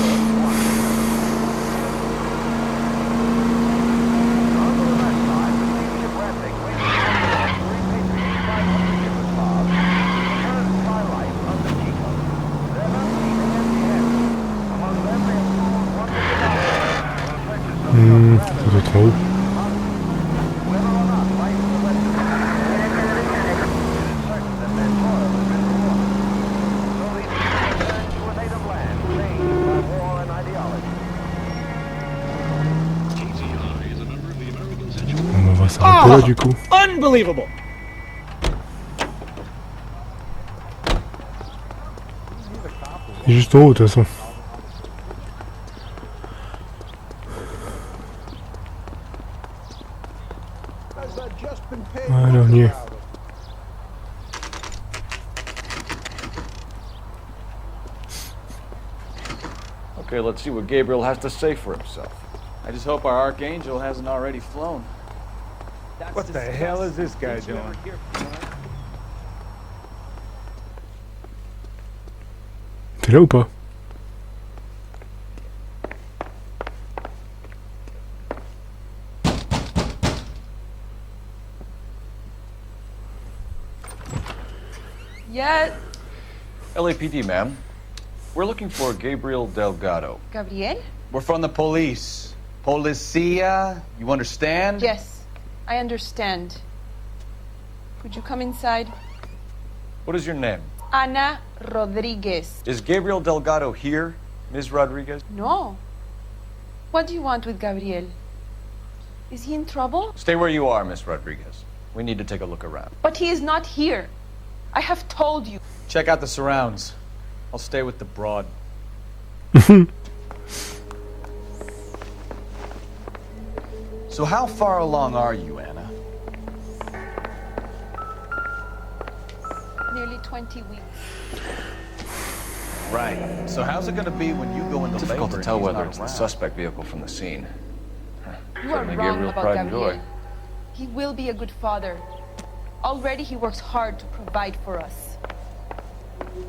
[SPEAKER 1] Ça doit être trop haut. On va s'arrêter là du coup.
[SPEAKER 13] Unbelievable!
[SPEAKER 1] Il est juste en haut de toute façon. Voilà, on y est.
[SPEAKER 8] Okay, let's see what Gabriel has to say for himself.
[SPEAKER 5] I just hope our Archangel hasn't already flown.
[SPEAKER 13] What the hell is this guy doing?
[SPEAKER 1] T'es là ou pas?
[SPEAKER 9] Yes.
[SPEAKER 8] LAPD, ma'am. We're looking for Gabriel Delgado.
[SPEAKER 9] Gabriel?
[SPEAKER 5] We're from the police. Policia, you understand?
[SPEAKER 9] Yes, I understand. Could you come inside?
[SPEAKER 8] What is your name?
[SPEAKER 9] Ana Rodriguez.
[SPEAKER 8] Is Gabriel Delgado here, Ms. Rodriguez?
[SPEAKER 9] No. What do you want with Gabriel? Is he in trouble?
[SPEAKER 8] Stay where you are, Ms. Rodriguez. We need to take a look around.
[SPEAKER 9] But he is not here. I have told you.
[SPEAKER 5] Check out the surrounds. I'll stay with the broad. So how far along are you, Anna?
[SPEAKER 9] Nearly 20 weeks.
[SPEAKER 5] Right. So how's it going to be when you go into
[SPEAKER 8] Difficult
[SPEAKER 5] labor
[SPEAKER 8] to tell
[SPEAKER 5] and he's
[SPEAKER 8] whether
[SPEAKER 5] not
[SPEAKER 8] it's the
[SPEAKER 5] around?
[SPEAKER 8] suspect vehicle from the scene.
[SPEAKER 9] You are
[SPEAKER 8] Certainly
[SPEAKER 9] wrong
[SPEAKER 8] Gabriel's
[SPEAKER 9] about
[SPEAKER 8] pride and joy.
[SPEAKER 9] Gabriel. He will be a good father. Already he works hard to provide for us.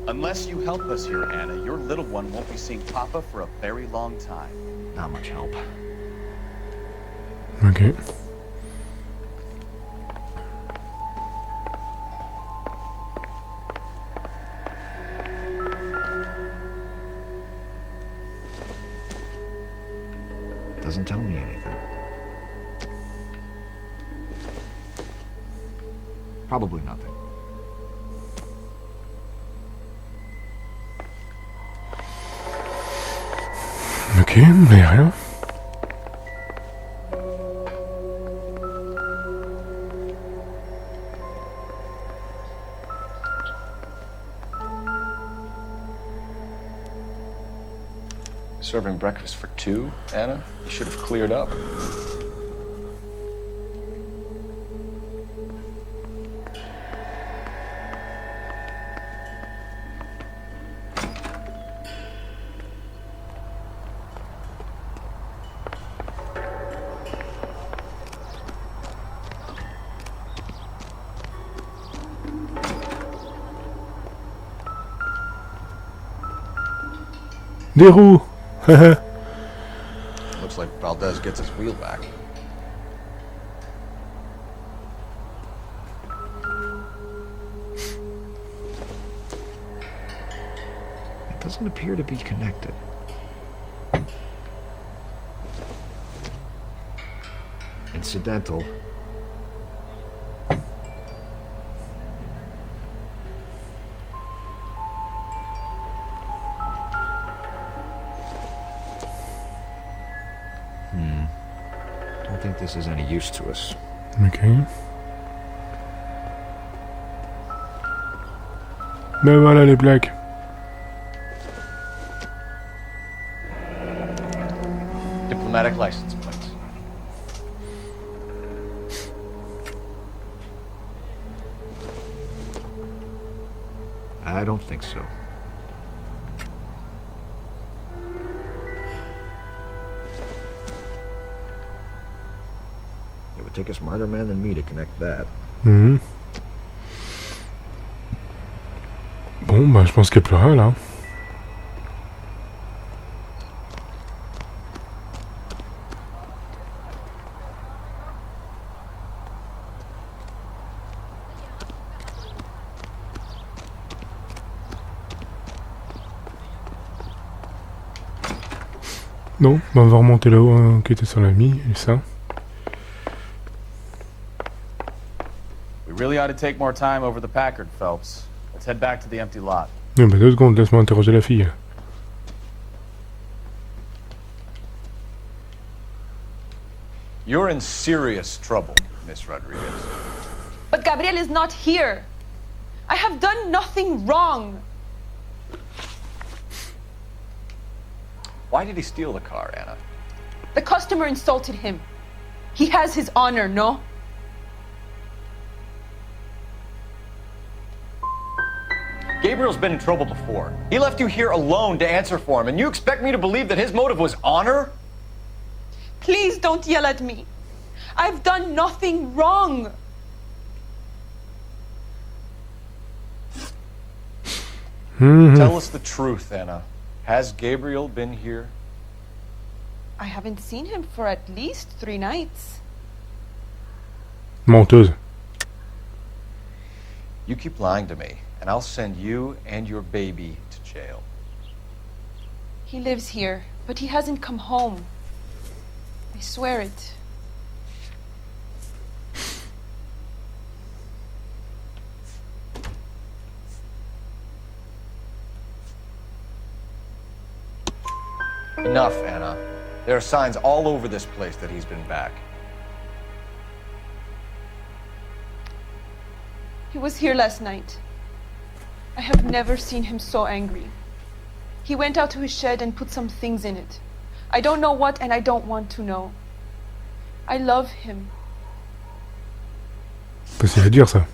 [SPEAKER 5] Unless you help us here, Anna, your little one won't be seeing Papa for a very long time.
[SPEAKER 8] Not much help.
[SPEAKER 20] doesn't tell me anything. Probably nothing.
[SPEAKER 1] Ok, mais rien.
[SPEAKER 8] Serving breakfast for two, Anna? You should have cleared up.
[SPEAKER 1] Des roues.
[SPEAKER 8] Looks like Valdez gets his wheel back.
[SPEAKER 20] It doesn't appear to be connected. Incidental. Don't think this is any use to us.
[SPEAKER 1] Ok. Ben voilà les plaques.
[SPEAKER 8] Diplomatic license plates.
[SPEAKER 20] I don't think so. It would take a smarter man than me to connect that.
[SPEAKER 1] Mhm. Bon, bah je pense qu'il n'y a plus rien là. Non, bah on va remonter là-haut hein, qui était sur la mie, et ça.
[SPEAKER 5] We really ought to take more time over the Packard, Phelps. Let's head back to the empty lot.
[SPEAKER 1] Non, bah 2 secondes, laisse-moi interroger la fille.
[SPEAKER 8] You're in serious trouble, Miss Rodriguez.
[SPEAKER 9] But Gabriel is not here. I have done nothing wrong.
[SPEAKER 8] Why did he steal the car, Anna?
[SPEAKER 9] The customer insulted him. He has his honor, no?
[SPEAKER 8] Gabriel's been in trouble before. He left you here alone to answer for him, and you expect me to believe that his motive was honor?
[SPEAKER 9] Please don't yell at me. I've done nothing wrong.
[SPEAKER 8] Tell us the truth, Anna. Has Gabriel been here?
[SPEAKER 9] I haven't seen him for at least 3 nights.
[SPEAKER 1] Menteuse.
[SPEAKER 8] You keep lying to me, and I'll send you and your baby to jail.
[SPEAKER 9] He lives here, but he hasn't come home. I swear it.
[SPEAKER 8] Enough, Anna. There are signs all over this place that he's been back.
[SPEAKER 9] He was here last night. I have never seen him so angry. He went out to his shed and put some things in it. I don't know what, and I don't want to know. I love him.
[SPEAKER 1] Facile à dire ça.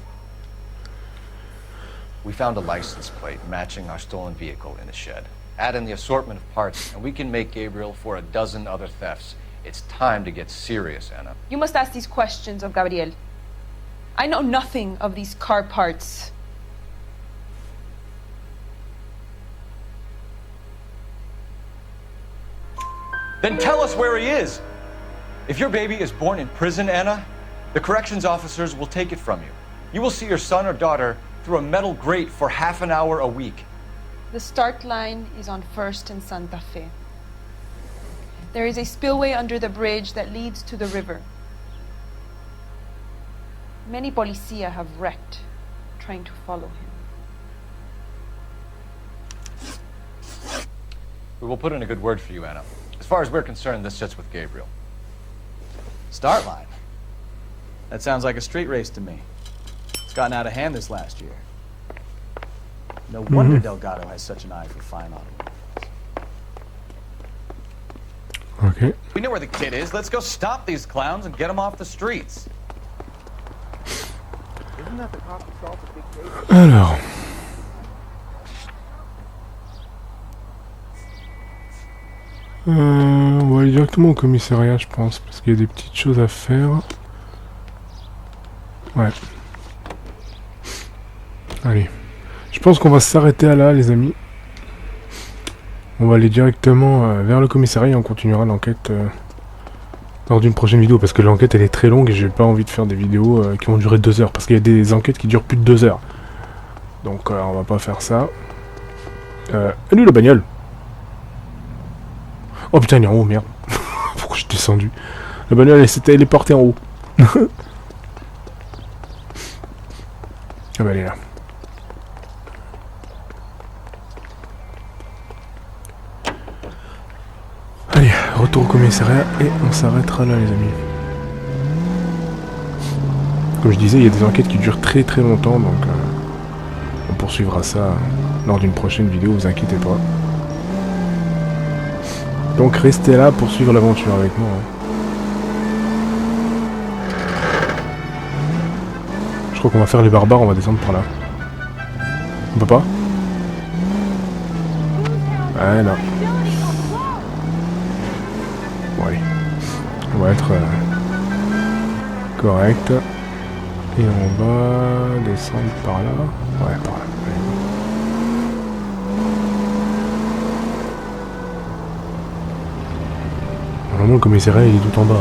[SPEAKER 8] We found a license plate matching our stolen vehicle in the shed. Add in the assortment of parts, and we can make Gabriel for a dozen other thefts. It's time to get serious, Anna.
[SPEAKER 9] You must ask these questions of Gabriel. I know nothing of these car parts.
[SPEAKER 8] Then tell us where he is! If your baby is born in prison, Anna, the corrections officers will take it from you. You will see your son or daughter through a metal grate for half an hour a week.
[SPEAKER 9] The start line is on 1st and Santa Fe. There is a spillway under the bridge that leads to the river. Many policia have wrecked trying to follow him.
[SPEAKER 3] We will put in a good word for you, Anna. As far as we're concerned, this sits with Gabriel.
[SPEAKER 5] Start line. That sounds like a street race to me. It's gotten out of hand this last year. No wonder Delgado has such an eye for fine automobiles.
[SPEAKER 1] Ok.
[SPEAKER 5] We know where the kid is. Let's go stop these clowns and get them off the streets.
[SPEAKER 1] Alors. On va aller directement au commissariat, je pense, parce qu'il y a des petites choses à faire. Ouais. Allez. Je pense qu'on va s'arrêter à là, les amis. On va aller directement vers le commissariat et on continuera l'enquête lors d'une prochaine vidéo. Parce que l'enquête, elle est très longue et j'ai pas envie de faire des vidéos qui vont durer 2 heures. Parce qu'il y a des enquêtes qui durent plus de 2 heures. Donc on va pas faire ça. Lui, la bagnole. Oh putain, il est en haut, merde. Pourquoi je suis descendu? La bagnole, elle est portée en haut. Ah bah elle est là. Allez, retour au commissariat et on s'arrêtera là, les amis. Comme je disais, il y a des enquêtes qui durent très très longtemps, donc on poursuivra ça lors d'une prochaine vidéo, vous inquiétez pas. Donc restez là pour suivre l'aventure avec moi. Je crois qu'on va faire les barbares, on va descendre par là. On peut pas? Ouais, non. Bon, allez. On va être correct. Et on va descendre par là. Ouais, par là. Normalement, le commissariat, il est tout en bas. Hein.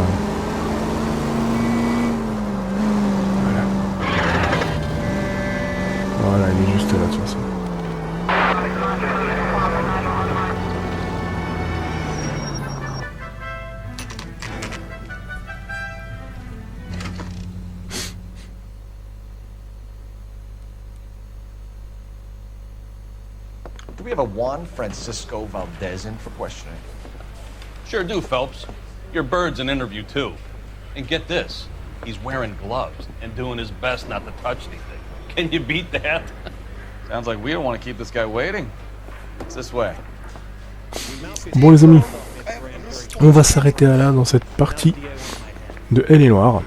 [SPEAKER 1] Voilà, il est juste là, de toute façon.
[SPEAKER 3] Do we have a Juan Francisco Valdez in for questioning?
[SPEAKER 19] Sure do, Phelps. Your bird's an interview, too. And get this, he's wearing gloves and doing his best not to touch anything. Can you beat that?
[SPEAKER 5] Sounds like we don't want to keep this guy waiting. It's this way.
[SPEAKER 1] Bon les amis, on va s'arrêter là dans cette partie de L.A Noire.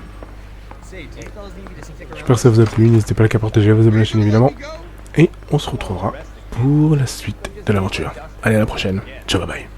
[SPEAKER 1] J'espère que ça vous a plu, n'hésitez pas à partager, à vous abonner à la chaîne évidemment. Et on se retrouvera pour la suite de l'aventure. Allez, à la prochaine. Ciao, bye bye.